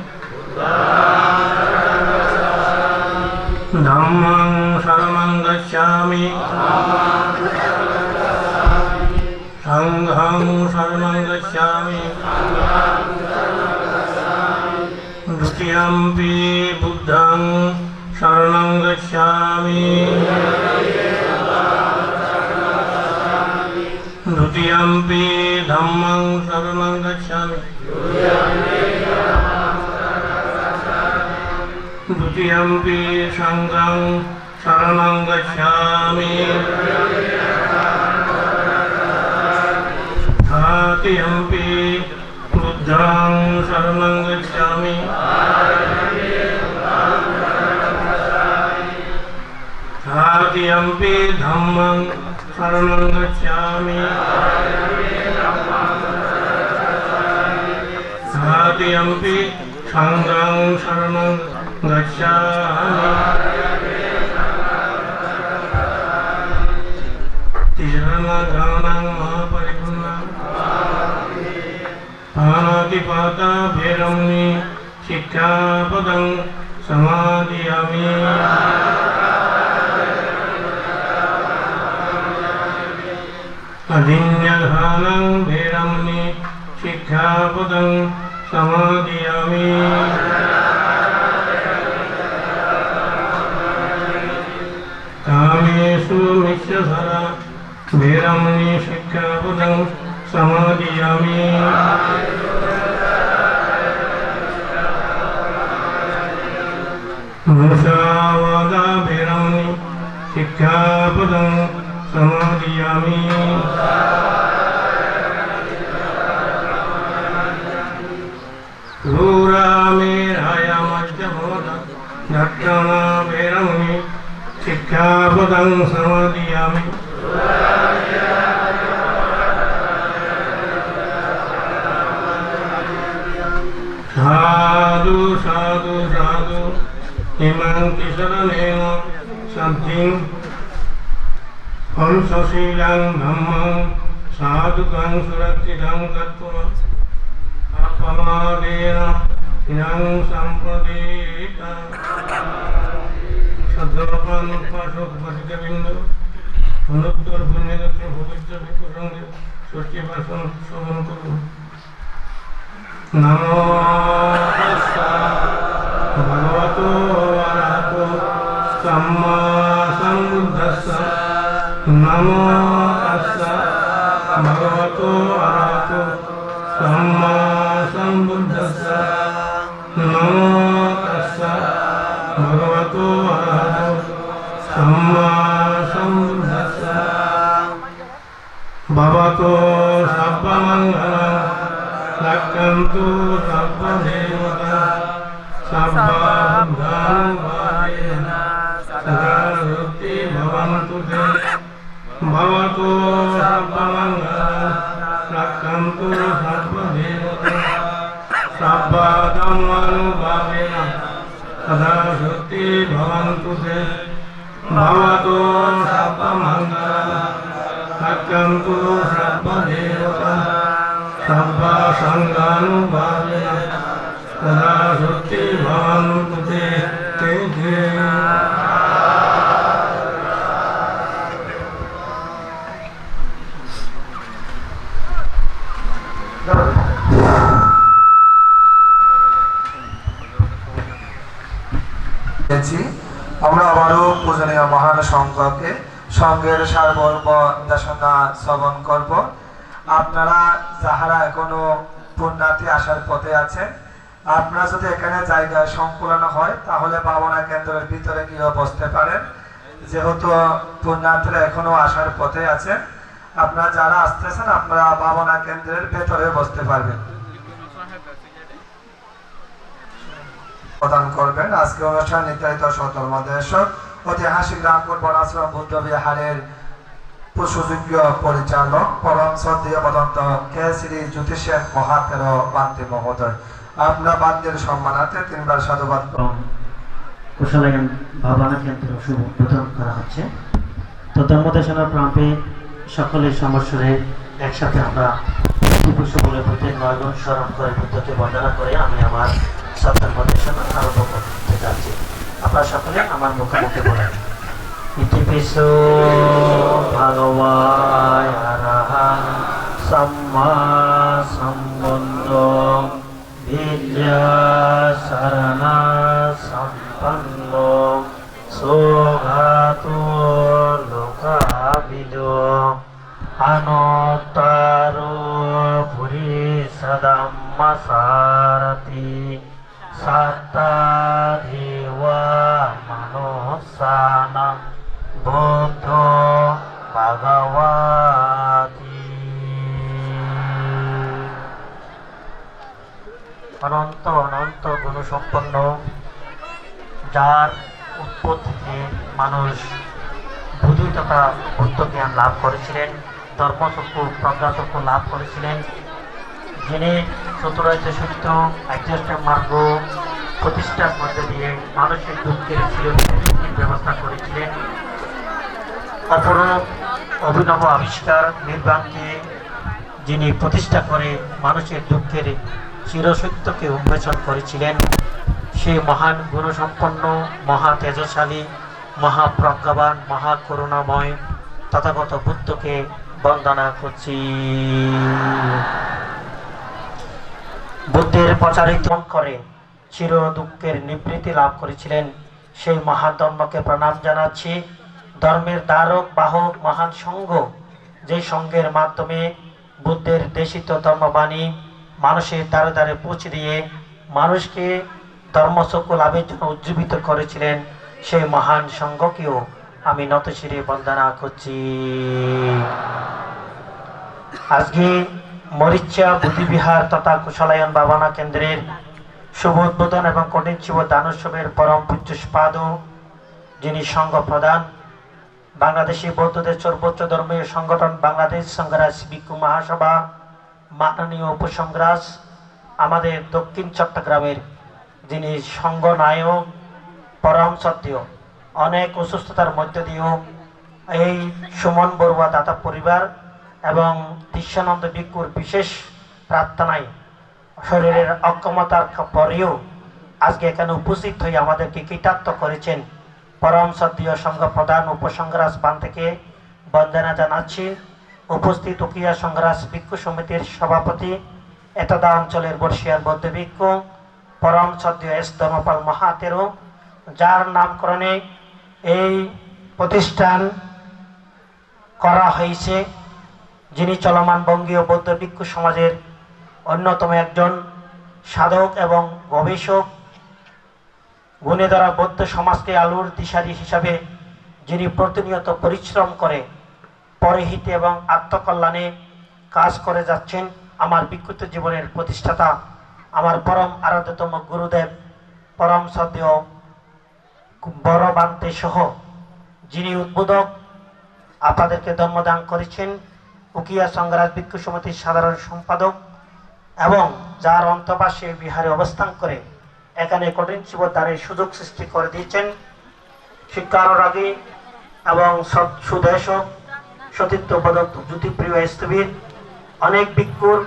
धम्मं शरणं गच्छामि संघं शरणं गच्छामि द्वितीयम्पि बुद्धं शरणं गच्छामि द्वितीयम्पि धम्मं शरणं गच्छामि द्वितीयम्पि संघं शरणं गच्छामि तृतीयम्पि बुद्धं शरणं गच्छामि तृतीयम्पि धम्मं शरणं गच्छामि तृतीयम्पि संघं शरणं गच्छामि तिसरणं महापरिपूर्णं पाणातिपाता भैरमणि शिक्षापदं समादयामि अदिन्यधानं भैरमणि शिक्षापदं समादयामि कामेषु मिश्रधरा भैरमणि शिक्षापदं समादयामि मुसावादा भैरमणि शिक्षापदं समादयामि क्रूरामेराय मध्यमोद दक्षिणा भैरमणि शिक्षापदं समादयामि साधु साधु साधु इमं शरणेन सद्धिं पंचशीलं धम्मं साधुकं सुरक्षितं कृत्वा अपमादेन इदं सम्प्रदेता सद्गोपान उपासक वसिष्ठबिंद अनुत्तर पुण्यगत्र भविष्य भिक्षुसंगे षष्ठी भाषण श्रवण करुं नमो तस्सा भगवतो अरहतो सम्मा सम्बुद्धस्सा नमो तस्सा भगवतो अरहतो सम्मा सम्बुद्धस्सा नमो तस्सा भगवतो अरहतो सम्मा सम्बुद्धस्सा भवतो सर्वमङ्गलं रक्षन्तु सर्वदेवता सर्वबुद्धानुभावेन सदा वृत्ति भवन्तु ते भवतो सर्वमङ्गलं रक्षन्तु सर्वदेवता सर्वधर्मानुभावेन सदा वृत्ति भवन्तु ते भवतो सर्वमङ्गलं रक्षन्तु सर्वदेवता सर्वसङ्गानुभावेन सदा वृत्ति भवन्तु ते আমরা আবারও পূজনীয় মহান সংঘকে সংঘের সার্বভৌম দেশনা শ্রবণ করব। আপনারা যাহারা এখনো পুণ্যার্থী আসার পথে আছেন, আপনারা যদি এখানে জায়গায় সংকুলন হয় তাহলে ভাবনা কেন্দ্রের ভিতরে গিয়ে বসতে পারেন। যেহেতু পুণ্যার্থীরা এখনো আসার পথে আছেন, আপনারা যারা আসতেছেন আপনারা ভাবনা কেন্দ্রের ভেতরে বসতে পারবেন। প্রদান করবেন। আজকে অনুষ্ঠান নির্ধারিত সহধর্ম দর্শক ঐতিহাসিক রামপুর বনাশ্রম বুদ্ধ বিহারের সুযোগ্য পরিচালক পরম শ্রদ্ধেয় পদন্ত কে শ্রী জ্যোতিষেন মহাতের বান্তি মহোদয়, আপনার বান্তির সম্মানার্থে তিনবার সাধুবাদ কুশলায়ন ভাবনা কেন্দ্র শুভ উদ্বোধন করা হচ্ছে। তো ধর্মদেশনার প্রান্তে সকলের সমস্যারে একসাথে আমরা পিতৃপুরুষ বলে প্রত্যেক 9 গুণ স্মরণ করে বুদ্ধকে বন্দনা করে আমি আমার সপ্তাহ প্রদর্শন আরম্ভ করতে যাচ্ছি। আপনারা সকলে আমার মুখে মুখে বলেন, ইতি পিছু ভগবান আরহাং সম্মা সম্বন্ধ বিদ্যা শরণা সম্পন্ন সোঘাতু লোকাবিদো আনতারো পুরী সদাম্মাসারতি সাত্তাধিবা মনোসানাং বুদ্ধ ভগবতি। অনন্ত অনন্ত গুণসম্পন্ন, যার উৎপত্তিতে মানুষ বুদ্ধি তথা বুদ্ধজ্ঞান লাভ করেছিলেন, ধর্মচক্ষু প্রজ্ঞাচক্ষু লাভ করেছিলেন, যিনি চতুরার্য সত্য একজ্ঞ মার্গ প্রতিষ্ঠার মধ্যে দিয়ে মানুষের দুঃখের চিরমুক্তির ব্যবস্থা করেছিলেন, অপরূপ অভিনব আবিষ্কার নির্বাণকে যিনি প্রতিষ্ঠা করে মানুষের দুঃখের চিরসত্যকে উন্মোচন করেছিলেন, সেই মহান গুণসম্পন্ন, মহা তেজশালী, মহাপ্রজ্ঞাবান, মহাকরুণাময় তথাগত বুদ্ধকে বন্দনা করছি। বুদ্ধের প্রচারিত করে চির দুঃখের নিবৃত্তি লাভ করেছিলেন, সেই মহান ধর্মকে প্রণাম জানাচ্ছি। ধর্মের ধারক বাহক মহান সংঘ, যে সংঘের মাধ্যমে বুদ্ধের দেশিত ধর্মবাণী মানুষের দ্বারে দ্বারে পৌঁছে দিয়ে মানুষকে ধর্মচক্ষু লাভের জন্য উজ্জীবিত করেছিলেন, সেই মহান সংঘকেও আমি নতশিরে বন্দনা করছি। আজকে মরিচা বুদ্ধিবিহার তথা কুশলায়ন ভাবনা কেন্দ্রের শুভ উদ্বোধন এবং কঠিন শিব দানোৎসবের পরম পূজ্যপাদ, যিনি সংঘ প্রধান, বাংলাদেশি বৌদ্ধদের সর্বোচ্চ ধর্মীয় সংগঠন বাংলাদেশ সংঘরাজ ভিক্ষু মহাসভা মাননীয় উপসংঘরাজ, আমাদের দক্ষিণ চট্টগ্রামের যিনি সংঘ নায়ক, পরম সত্য, অনেক অসুস্থতার মধ্য দিয়েও এই সুমন বড়ুয়া দাতা পরিবার এবং দৃশ্যানন্দ ভিক্ষুর বিশেষ প্রার্থনায় শরীরের অক্ষমতার পরেও আজকে এখানে উপস্থিত হয়ে আমাদেরকে কৃতার্থ করেছেন। পরম সত্য সংঘ প্রধান উপসংঘরাজ বান থেকে বন্দনা জানাচ্ছি। উপস্থিত উকিয়া সংঘরাজ ভিক্ষু সমিতির সভাপতি, এতদা অঞ্চলের বর্ষিয়ান বৌদ্ধ ভিক্ষু পরম সত্য এস ধর্মপাল মহাতেরো, যার নামকরণে এই প্রতিষ্ঠান করা হয়েছে, যিনি চলমান বঙ্গীয় বৌদ্ধ ভিক্ষু সমাজের অন্যতম একজন সাধক এবং গবেষক, গুণে দ্বারা বৌদ্ধ সমাজকে আলোর দিশারি হিসাবে যিনি প্রতিনিয়ত পরিশ্রম করে পরহিতে এবং আত্মকল্যাণে কাজ করে যাচ্ছেন, আমার ভিক্ষুত্ব জীবনের প্রতিষ্ঠাতা, আমার পরম আরাধ্যতম গুরুদেব পরম সদ্য বড় বান্তে সহ যিনি উদ্বোধক আপনাদেরকে ধর্মদান করেছেন, উকিয়া সংঘরাজ ভিক্ষু সমিতির সাধারণ সম্পাদক এবং যার অন্তঃবাসে বিহারে অবস্থান করে এখানে কঠিন শিবদানের সুযোগ সৃষ্টি করে দিয়েছেন, শিক্ষানুরাগী এবং সুদেশক সতীত্ববোধক জ্যোতিপ্রিয় স্থবির অনেক ভিক্ষুর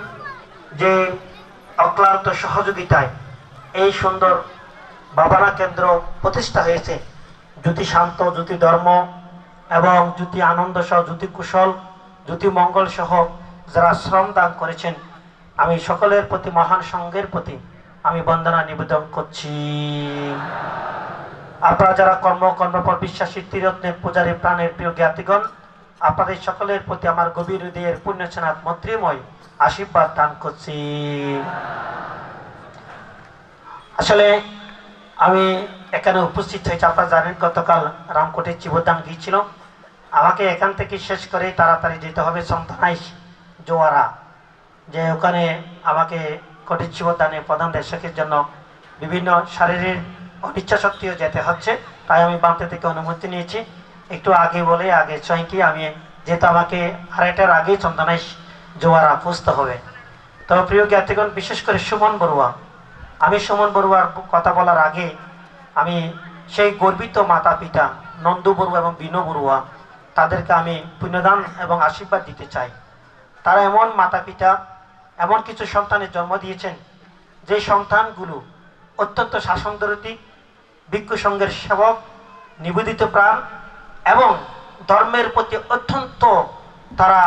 যে অক্লান্ত সহযোগিতায় এই সুন্দর ভাবনা কেন্দ্র প্রতিষ্ঠা হয়েছে। জ্যোতি শান্ত, জ্যোতি ধর্ম এবং জ্যোতি আনন্দ সহ, জ্যোতি কুশল, জ্যোতি মঙ্গল সহ যারা শ্রম দান করেছেন, আমি সকলের প্রতি, মহান সংঘের প্রতি আমি বন্দনা নিবেদন করছি। আপনারা যারা কর্মপর বিশ্বাসী ত্রিরত্নের পূজারী প্রাণের প্রিয় জ্ঞাতিগণ, আপনাদের সকলের প্রতি আমার গভীর হৃদয়ের পুণ্যসেনাথ মন্ত্রীময় আশীর্বাদ দান করছি। আসলে আমি এখানে উপস্থিত হয়েছি, আপনারা জানেন গতকাল রামকোটের জীবদান গিয়েছিল, আমাকে এখান থেকে শেষ করে তাড়াতাড়ি যেতে হবে সন্তানাই জোয়ারা, যে ওখানে আমাকে কঠিন জীবদানে প্রধান দর্শকের জন্য বিভিন্ন শারীরিক অনিচ্ছা সত্ত্বেও যেতে হচ্ছে, তাই আমি বামতে থেকে অনুমতি নিয়েছি। একটু আগে বলে আগে ছয়কি আমি যেহেতু আমাকে আড়াইটার আগেই চন্দনাই জোয়ারা পৌঁছতে হবে। তবে প্রিয় জ্ঞাতিগণ, বিশেষ করে সুমন বড়ুয়া, আমি সুমন বড়ুয়ার কথা বলার আগে আমি সেই গর্বিত মাতা পিতা নন্দু বড়ুয়া এবং বিনু বড়ুয়া, তাদেরকে আমি পুণ্যদান এবং আশীর্বাদ দিতে চাই। তারা এমন মাতা পিতা এমন কিছু সন্তানের জন্ম দিয়েছেন যে সন্তানগুলো অত্যন্ত শাসনদরদী, ভিক্ষু সংঘের সেবক, নিবেদিত প্রাণ এবং ধর্মের প্রতি অত্যন্ত তারা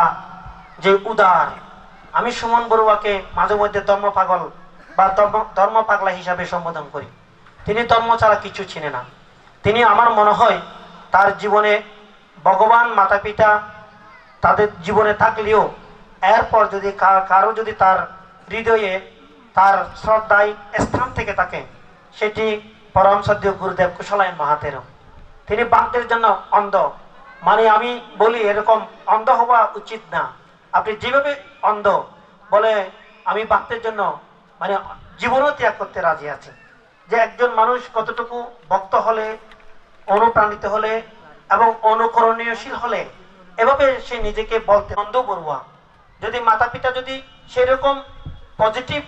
যে উদার। আমি সুমন বড়ুয়াকে মাঝে মধ্যে ধর্ম পাগল বা ধর্ম পাগলা হিসাবে সম্বোধন করি। তিনি ধর্ম ছাড়া কিছু চিনে না। তিনি আমার মনে হয় তার জীবনে ভগবান মাতা পিতা তাদের জীবনে থাকলেও এরপর যদি কারো যদি তার হৃদয়ে তার শ্রদ্ধায় স্থান থেকে থাকে, সেটি পরম সদ্য গুরুদেব কুশলায়ন মহাতেরও। তিনি বাক্যের জন্য অন্ধ, মানে আমি বলি এরকম অন্ধ হওয়া উচিত না। আপনি যেভাবে অন্ধ বলে আমি বাক্যের জন্য মানে জীবনও ত্যাগ করতে রাজি আছি। যে একজন মানুষ কতটুকু ভক্ত হলে, অনুপ্রাণিত হলে এবং অনুকরণীয়শীল হলে এভাবে সে নিজেকে বলতে অন্ধ বড়ুয়া। যদি মাতা পিতা যদি সেরকম পজিটিভ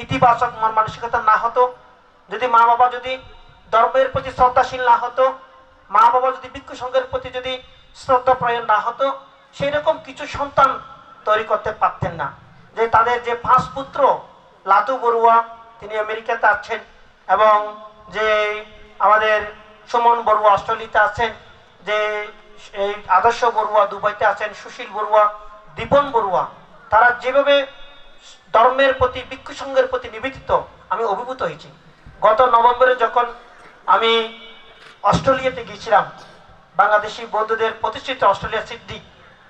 ইতিবাচক মন মানসিকতা না হতো, যদি মা বাবা যদি ধর্মের প্রতি শ্রদ্ধাশীল না হতো, মা বাবা যদি ভিক্ষু সংঘের প্রতি যদি শ্রদ্ধা প্রয়োগ না হতো, সেই রকম কিছু সন্তান তৈরি করতে পারতেন না। যে তাদের যে 5 পুত্র, লাতু বড়ুয়া তিনি আমেরিকাতে আছেন, এবং যে আমাদের সুমন বড়ুয়া অস্ট্রেলিয়াতে আছেন, যে এই আদর্শ বড়ুয়া দুবাইতে আছেন, সুশীল বড়ুয়া, দীপন বড়ুয়া, তারা যেভাবে ধর্মের প্রতি ভিক্ষু সংঘের প্রতি নিবেদিত, আমি অভিভূত হয়েছি। গত নভেম্বরে যখন আমি অস্ট্রেলিয়াতে গিয়েছিলাম, বাংলাদেশি বৌদ্ধদের প্রতিষ্ঠিত অস্ট্রেলিয়া সিডনি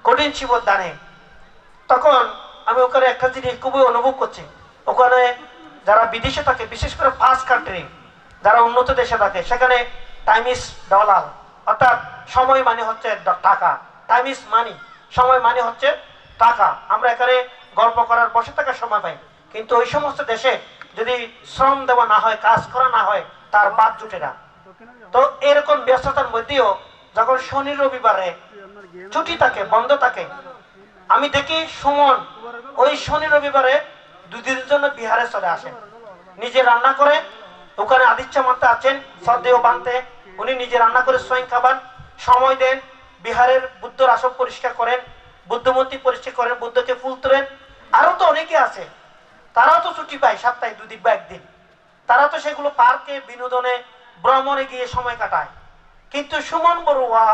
কঠিন শিবর দানে, তখন আমি ওখানে একটা জিনিস খুবই অনুভব করছি। ওখানে যারা বিদেশে থাকে, বিশেষ করে ফার্স্ট কান্ট্রি যারা উন্নত দেশে থাকে, সেখানে টাইম ইজ ডলার, অর্থাৎ সময় মানে হচ্ছে টাকা। টাইম ইজ মানি, সময় মানে হচ্ছে টাকা। আমরা এখানে গল্প করার বসে থাকার সময় পাই, কিন্তু ওই সমস্ত দেশে যদি শ্রম দেওয়া না হয়, কাজ করা না হয়, তার বাদ জুটে না। তো এরকম ব্যস্ততার মধ্যেও যখন শনি রবিবারে ছুটি থাকে, বন্ধ থাকে, আমি দেখি সুমন ওই শনি রবিবারে 2 দিনের জন্য বিহারে চলে আসেন। নিজে রান্না করে, ওখানে আদিচ্ছা মাতা আছেন সদেও বানতে, উনি নিজে রান্না করে স্বয়ং খাবার, সময় দেন, বিহারের বুদ্ধর আসন পরিষ্কার করেন, বুদ্ধ মূর্তি পরিষ্কার করেন, বুদ্ধকে ফুল তোলেন। আরো তো অনেকে আছে, তারাও তো ছুটি পায় সপ্তাহে 2 দিন বা 1 দিন, তারা তো সেগুলো পার্কে, বিনোদনে, ভ্রমণে গিয়ে সময় কাটায়। কিন্তু সুমন বড়ুয়া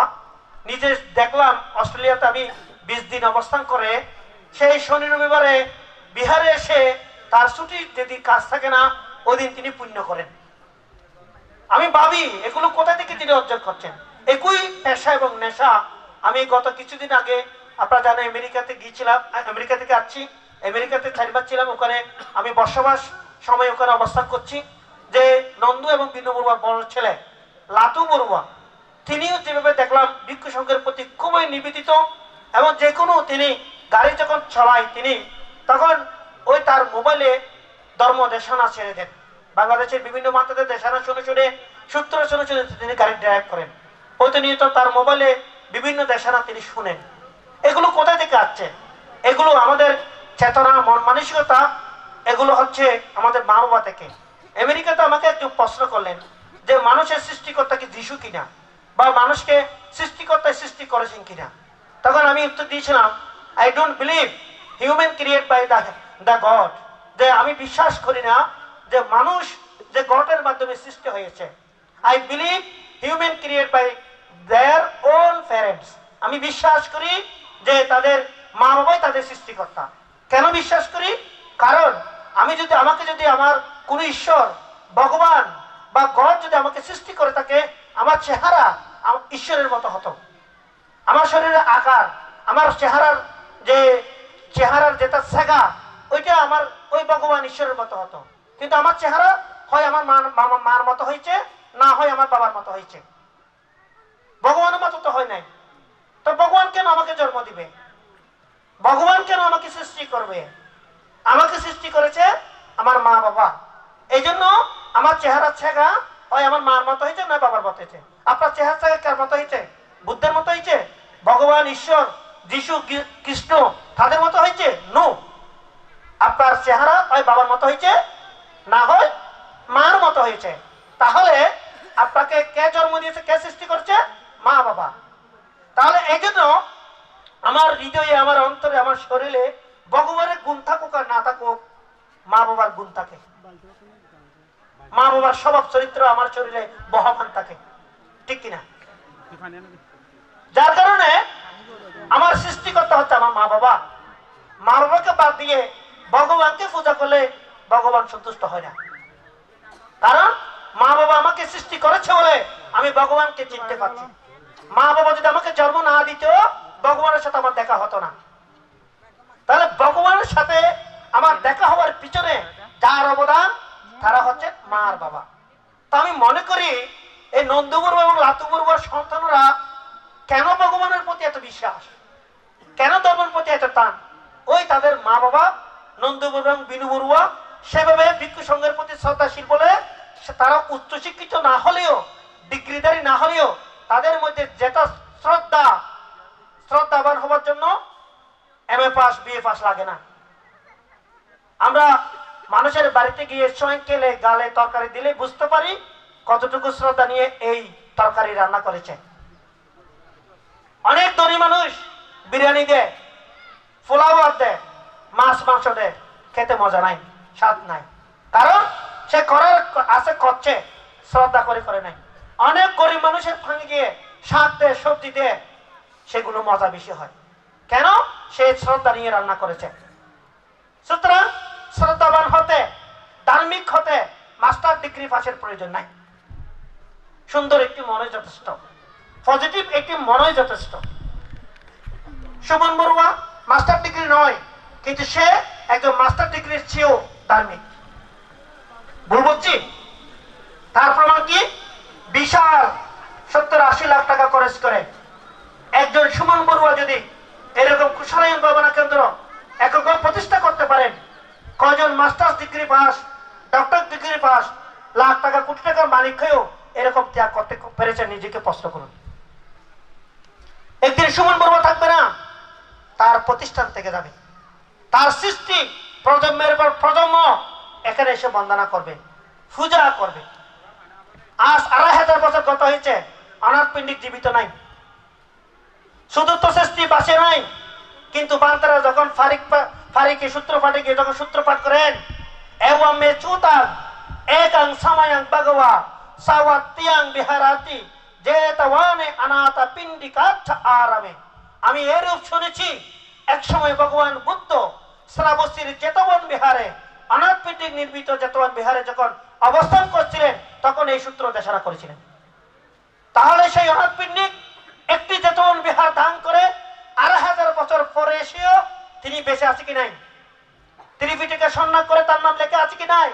নিজে দেখলাম অস্ট্রেলিয়াতে আমি 20 দিন অবস্থান করে, সেই শনি রবিবারে বিহারে এসে তার ছুটি যদি কাজ থাকে না, ওই দিন তিনি পুণ্য করেন। আমি ভাবি এগুলো কোথা থেকে তিনি অর্জন করছেন। একই পেশা এবং নেশা। আমি গত কিছুদিন আগে আপনারা জানেন আমেরিকাতে গিয়েছিলাম, আমেরিকা থেকে আসছি, আমেরিকাতে 4 বার ছিলাম। ওখানে আমি বসবাস সময় ওখানে অবস্থান করছি। যে নন্দু এবং বিন্দু বড়ুয়ার বড় ছেলে লাতু বড়ুয়া, তিনিও যেভাবে দেখলাম ভিক্ষু সংঘের প্রতি খুবই নিবেদিত, এবং যে কোনো তিনি গাড়ি যখন চালায় তিনি তখন ওই তার মোবাইলে ধর্ম দেশানা ছেড়ে দেন। বাংলাদেশের বিভিন্ন মাত্রাদের দেশানা শুনে শুনে, সূত্র শুনে শুনে তিনি গাড়ি ড্রাইভ করেন। প্রতিনিয়ত তার মোবাইলে বিভিন্ন দেশানা তিনি শুনেন। এগুলো কোথায় থেকে আসছে? এগুলো আমাদের চেতনা, মন মানসিকতা, এগুলো হচ্ছে আমাদের মা বাবা থেকে। আমেরিকাতে আমাকে একটু প্রশ্ন করলেন যে মানুষের সৃষ্টিকর্তা কি যিশু কিনা, বা মানুষকে সৃষ্টিকর্তায় সৃষ্টি করেছেন কিনা। তখন আমি উত্তর দিয়েছিলাম, I don't believe human create by the God. যে আমি বিশ্বাস করি না যে মানুষ যে গডের মাধ্যমে সৃষ্টি হয়েছে। I believe human create by their own parents. আমি বিশ্বাস করি যে তাদের মা বাবাই তাদের সৃষ্টিকর্তা। কেন বিশ্বাস করি? কারণ আমি যদি আমাকে যদি আমার কোন ঈশ্বর, ভগবান বা গড যদি আমাকে সৃষ্টি করে থাকে, আমার চেহারা ঈশ্বরের মতো হতো, আমার শরীরের আকার, আমার চেহারার যেটা সেগা, ওইটা আমার ওই ভগবান ঈশ্বরের মতো হতো। কিন্তু আমার চেহারা হয় আমার মার মতো হয়েছে, না হয় আমার বাবার মতো হয়েছে, ভগবানের মতো তো হয় নাই। তো ভগবান কেন আমাকে জন্ম দিবে? ভগবান কেন আমাকে সৃষ্টি করবে? আমাকে সৃষ্টি করেছে আমার মা বাবা। এই জন্য আমার চেহারা ছেগা হয় আমার মার মতো হয়েছে, না বাবার মতো হয়েছে। আপনার চেহারা ছেগা কার মতো হয়েছে? বুদ্ধের মতো হয়েছে? ভগবান, ঈশ্বর, যিশু, কৃষ্ণ তাদের মতো হয়েছে? নো। আপনার চেহারা হয় বাবার মতো হয়েছে, না হয় মার মতো হয়েছে। তাহলে আপনাকে কে জন্ম দিয়েছে, কে সৃষ্টি করছে? মা বাবা। তাহলে এই জন্য আমার হৃদয়ে, আমার অন্তরে, আমার শরীরে ভগবানের গুণ থাকুক আর না থাকুক, মা বাবার গুণ থাকে। মা বাবার স্বভাব চরিত্র আমার শরীরে বহমান থাকে, ঠিক কিনা? যার কারণে আমার সৃষ্টিকর্তা হচ্ছে আমার মা বাবা। মা বাবাকে বাদ দিয়ে ভগবানকে পূজা করলে ভগবান সন্তুষ্ট হয় না। কারণ মা বাবা আমাকে সৃষ্টি করেছে বলে আমি ভগবানকে চিনতে পারছি। মা বাবা যদি আমাকে জন্ম না দিত, ভগবানের সাথে আমার দেখা হতো না। তাহলে ভগবানের সাথে আমার দেখা হওয়ার পিছনে যার অবদান তারা হচ্ছে মা আর বাবা। তা আমি মনে করি এই নন্দবুড়ো এবং লাতুবুড়োর সন্তানরা কেন ভগবানের প্রতি এত বিশ্বাস, কেন ধর্মের প্রতি এত টান, ওই তাদের মা বাবা নন্দবুড়ো এবং বিনু বড়ুয়া সেভাবে ভিক্ষু সংঘের প্রতি শ্রদ্ধাশীল বলে তারা উচ্চশিক্ষিত না হলেও, ডিগ্রিধারী না হলেও তাদের মধ্যে যেটা শ্রদ্ধাবান হওয়ার জন্য MA পাস BA পাস লাগে না। আমরা মানুষের বাড়িতে গিয়ে কেলে গালে তরকারি দিলে বুঝতে পারি কতটুকু শ্রদ্ধা নিয়ে এই তরকারি রান্না করেছে। অনেক ধনী মানুষ বিরিয়ানি দেয়, পোলাও দেয়, মাছ মাংস দেয়, খেতে মজা নাই, স্বাদ নাই। কারণ সে করার আছে করছে, শ্রদ্ধা করে নাই। অনেক গরিব মানুষের ফাঁকে গিয়ে শাক দেয়, সবজি দেয়, সেগুলো মজা বেশি হয়। কেন? সে শ্রদ্ধা নিয়ে রান্না করেছে। সুতরাং শ্রদ্ধাবান হতে, ধার্মিক হতে মাস্টার ডিগ্রি পাশের প্রয়োজন নাই। সুন্দর একটি মনই যথেষ্ট, পজিটিভ একটি মনই যথেষ্ট। সুমন বড়ুয়া মাস্টার ডিগ্রি নয়, কিন্তু সে একজন মাস্টার ডিগ্রির চেয়েও ধার্মিক। ভুল বলছি? তার প্রমাণ কি? বিশাল 70-80 লাখ টাকা খরচ করে একজন সুমন বড়ুয়া যদি এরকম কুশলায়ন ভাবনা কেন্দ্র একক প্রতিষ্ঠা করতে পারেন, কয়জন masters degree pass, doctor degree pass, lakh টাকা কোটি টাকার মালিক হয়েও এরকম ত্যাগ করতে পেরেছেন? নিজেকে প্রশ্ন করুন। একদিন সুমন বড়ুয়া থাকবে না, তার প্রতিষ্ঠান থেকে যাবে, তার সৃষ্টি প্রজন্মের পর প্রজন্ম এখানে এসে বন্দনা করবে, পূজা করবে। আজ 2500 বছর গত হয়েছে, অনাথ পিণ্ডিক জীবিত নাই, শুধু তো সৃষ্টি বাসে নাই। কিন্তু বান্তারা যখন ফারিকি সূত্রপাঠে গিয়ে যখন সূত্রপাঠ করেন, এবং মে চুতাং একাং সামায়াং ভগবা সাওয়াতিয়াং বিহারাতি জেতওয়ানে অনাথ পিণ্ডিকাচ্ছ আরামে। আমি এরূপ শুনেছি, এক সময় ভগবান বুদ্ধ শ্রাবস্তির জেতবন বিহারে, অনাথ পিণ্ডিক নির্মিত জেতবন বিহারে যখন অবস্থান করছিলেন, তখন এই সূত্র দেশনা করেছিলেন। তাহলে সেই অনাথ পিণ্ডিক একটি জেতবন বিহার দান করে 2500 বছর পরে এসেও তিনি বেঁচে আছে কি নাই? ত্রিপিটকে সন্ধান করে তার নাম লেখা আছে কি নাই?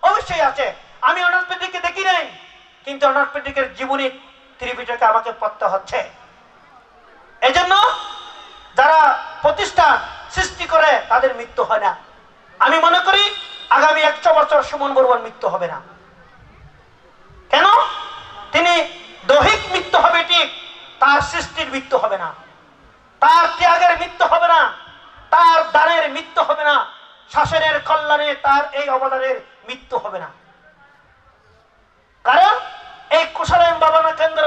অবশ্যই আছে। আমি অনাথ পিণ্ডিককে দেখি নাই, কিন্তু অনাথ পিণ্ডিকের জীবনী ত্রিপিটকে আমাকে পড়তে হচ্ছে। এজন্য যারা প্রতিষ্ঠান সৃষ্টি করে তাদের মৃত্যু হয় না। আমি মনে করি আগামী 100 বছর সুমন বড়ুয়ার মৃত্যু হবে না। কেন? তিনি দৈহিক মৃত্যু হবে ঠিক, তার সৃষ্টির মৃত্যু হবে না, তার ত্যাগের মৃত্যু হবে না, তার দানের মৃত্যু হবে না, শাসনের কল্যাণে তার এই অবদানের মৃত্যু হবে না। কারণ এই কুশলায়ন ভাবনা কেন্দ্র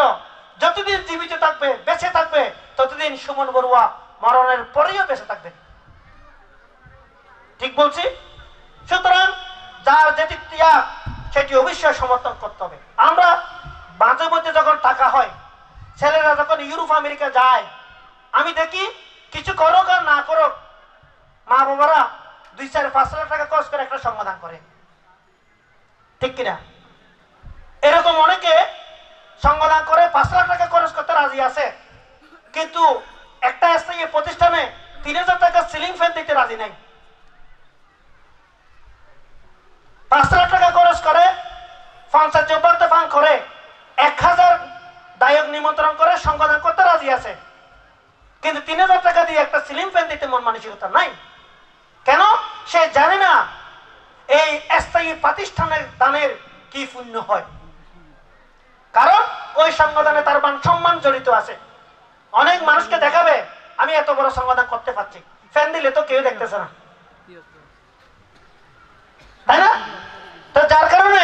যতদিন জীবিত থাকবে, বেঁচে থাকবে, ততদিন সুমন বড়ুয়া মরণের পরেও বেঁচে থাকবেন। ঠিক বলছি? সুতরাং যার যেটি ত্যাগ সেটি অবশ্যই সমর্থন করতে হবে। আমরা মাঝে মধ্যে যখন টাকা হয়, ছেলেরা যখন ইউরোপ আমেরিকা যায়, আমি দেখি কিছু করুক আর না করুক, মা বাবারা 2-4-5 লাখ টাকা খরচ করে একটা সমাধান করে, ঠিক কিনা? এরকম অনেকে সমাধান করে 5 লাখ টাকা খরচ করতে রাজি আছে, কিন্তু একটা স্থায়ী প্রতিষ্ঠানে 3000 টাকা সিলিং ফ্যান দিতে রাজি নাই। 5 লাখ টাকা খরচ করে 50 জব্বান্ত ফান করে 1000 দায়ক নিমন্ত্রণ করে সমাধান করতে রাজি আছে, কিন্তু 3000 টাকা দিয়ে একটা সিলিং ফ্যান দিতে মন মানসিকতা নাই। কেন? সে জানে না এই স্থায়ী প্রতিষ্ঠানের দানের কি পুণ্য হয়। কারণ ওই সংগঠনে তার মান সম্মান জড়িত আছে। অনেক মানুষকে দেখাবে আমি এত বড় সংগঠন করতে পারছি, ফ্যান দিলে তো কেউ দেখতেছে না, তাই না? তো যার কারণে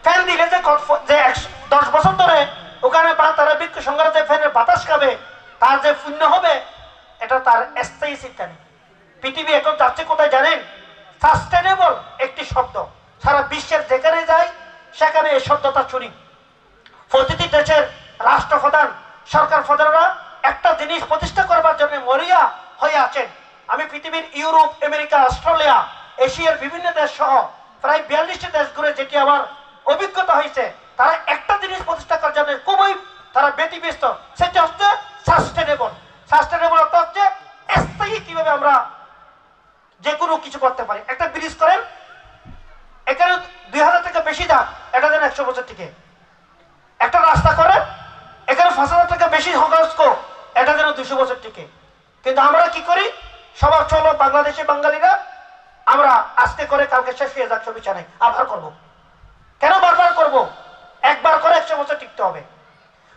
ফ্যান দিলে যে 10 বছর ধরে ওখানে তারা ভিক্ষু সংঘের যে ফ্যানের বাতাস খাবে, তার যে পুণ্য হবে, এটা তার স্থায়ী চিন্তা নেই। পৃথিবী এখন যাচ্ছে কোথায় জানেন? সাস্টেনেবল একটি শব্দ সারা বিশ্বের যেখানে যায় সেখানে এই শব্দটা শুনি। প্রতিটি দেশের রাষ্ট্রপ্রধান, সরকার প্রধানরা একটা জিনিস প্রতিষ্ঠা করবার জন্য মরিয়া হয়ে আছেন। আমি পৃথিবীর ইউরোপ, আমেরিকা, অস্ট্রেলিয়া, এশিয়ার বিভিন্ন দেশ সহ প্রায় 42টি দেশ ঘুরে যেটি আমার অভিজ্ঞতা হয়েছে, তারা একটা জিনিস প্রতিষ্ঠা করার জন্য খুবই তারা ব্যতিব্যস্ত, সেটা হচ্ছে সাস্টেনেবল। সাস্টেনেবল অর্থ হচ্ছে স্থায়ী কিভাবে আমরা যে কোনো কিছু করতে পারি। একটা ব্রিজ করেন, এখানে 2000 থেকে বেশি যাক, এটা যেন 100 বছর টিকে। একটা রাস্তা করেন, এখানে 5000 টাকা বেশি খরচ কো, এটা যেন 200 বছর টিকে। কিন্তু আমরা কি করি? সবার চলো বাংলাদেশি বাঙালিরা আমরা আজকে করে কালকে শেষ হয়ে যাক, ছবি চালাই আবার করব। কেন বারবার করব? একবার করে 100 বছর টিকতে হবে।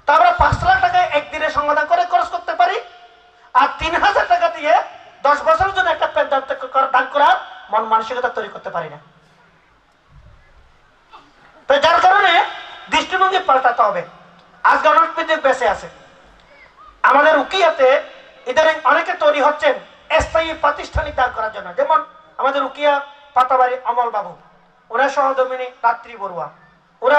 তো আমরা 5 লাখ টাকা একদিনে সমাধান করে খরচ করতে পারি, আর 3000 টাকা দিয়ে 10 বছরের জন্য একটা প্যান দান করার মন মানসিকতা তৈরি করতে পারি না। তো যার কারণে দৃষ্টিভঙ্গি পাল্টাতে হবে। আজকে অনেক বিদ্যুৎ বেঁচে আছে। আমাদের উকিয়াতে ইদানিং অনেকে তৈরি হচ্ছেন স্থায়ী প্রাতিষ্ঠানিক দান করার জন্য। যেমন আমাদের উকিয়া পাতাবাড়ি অমল বাবু, ওনার সহধর্মিনী রাত্রি বড়ুয়া, ওরা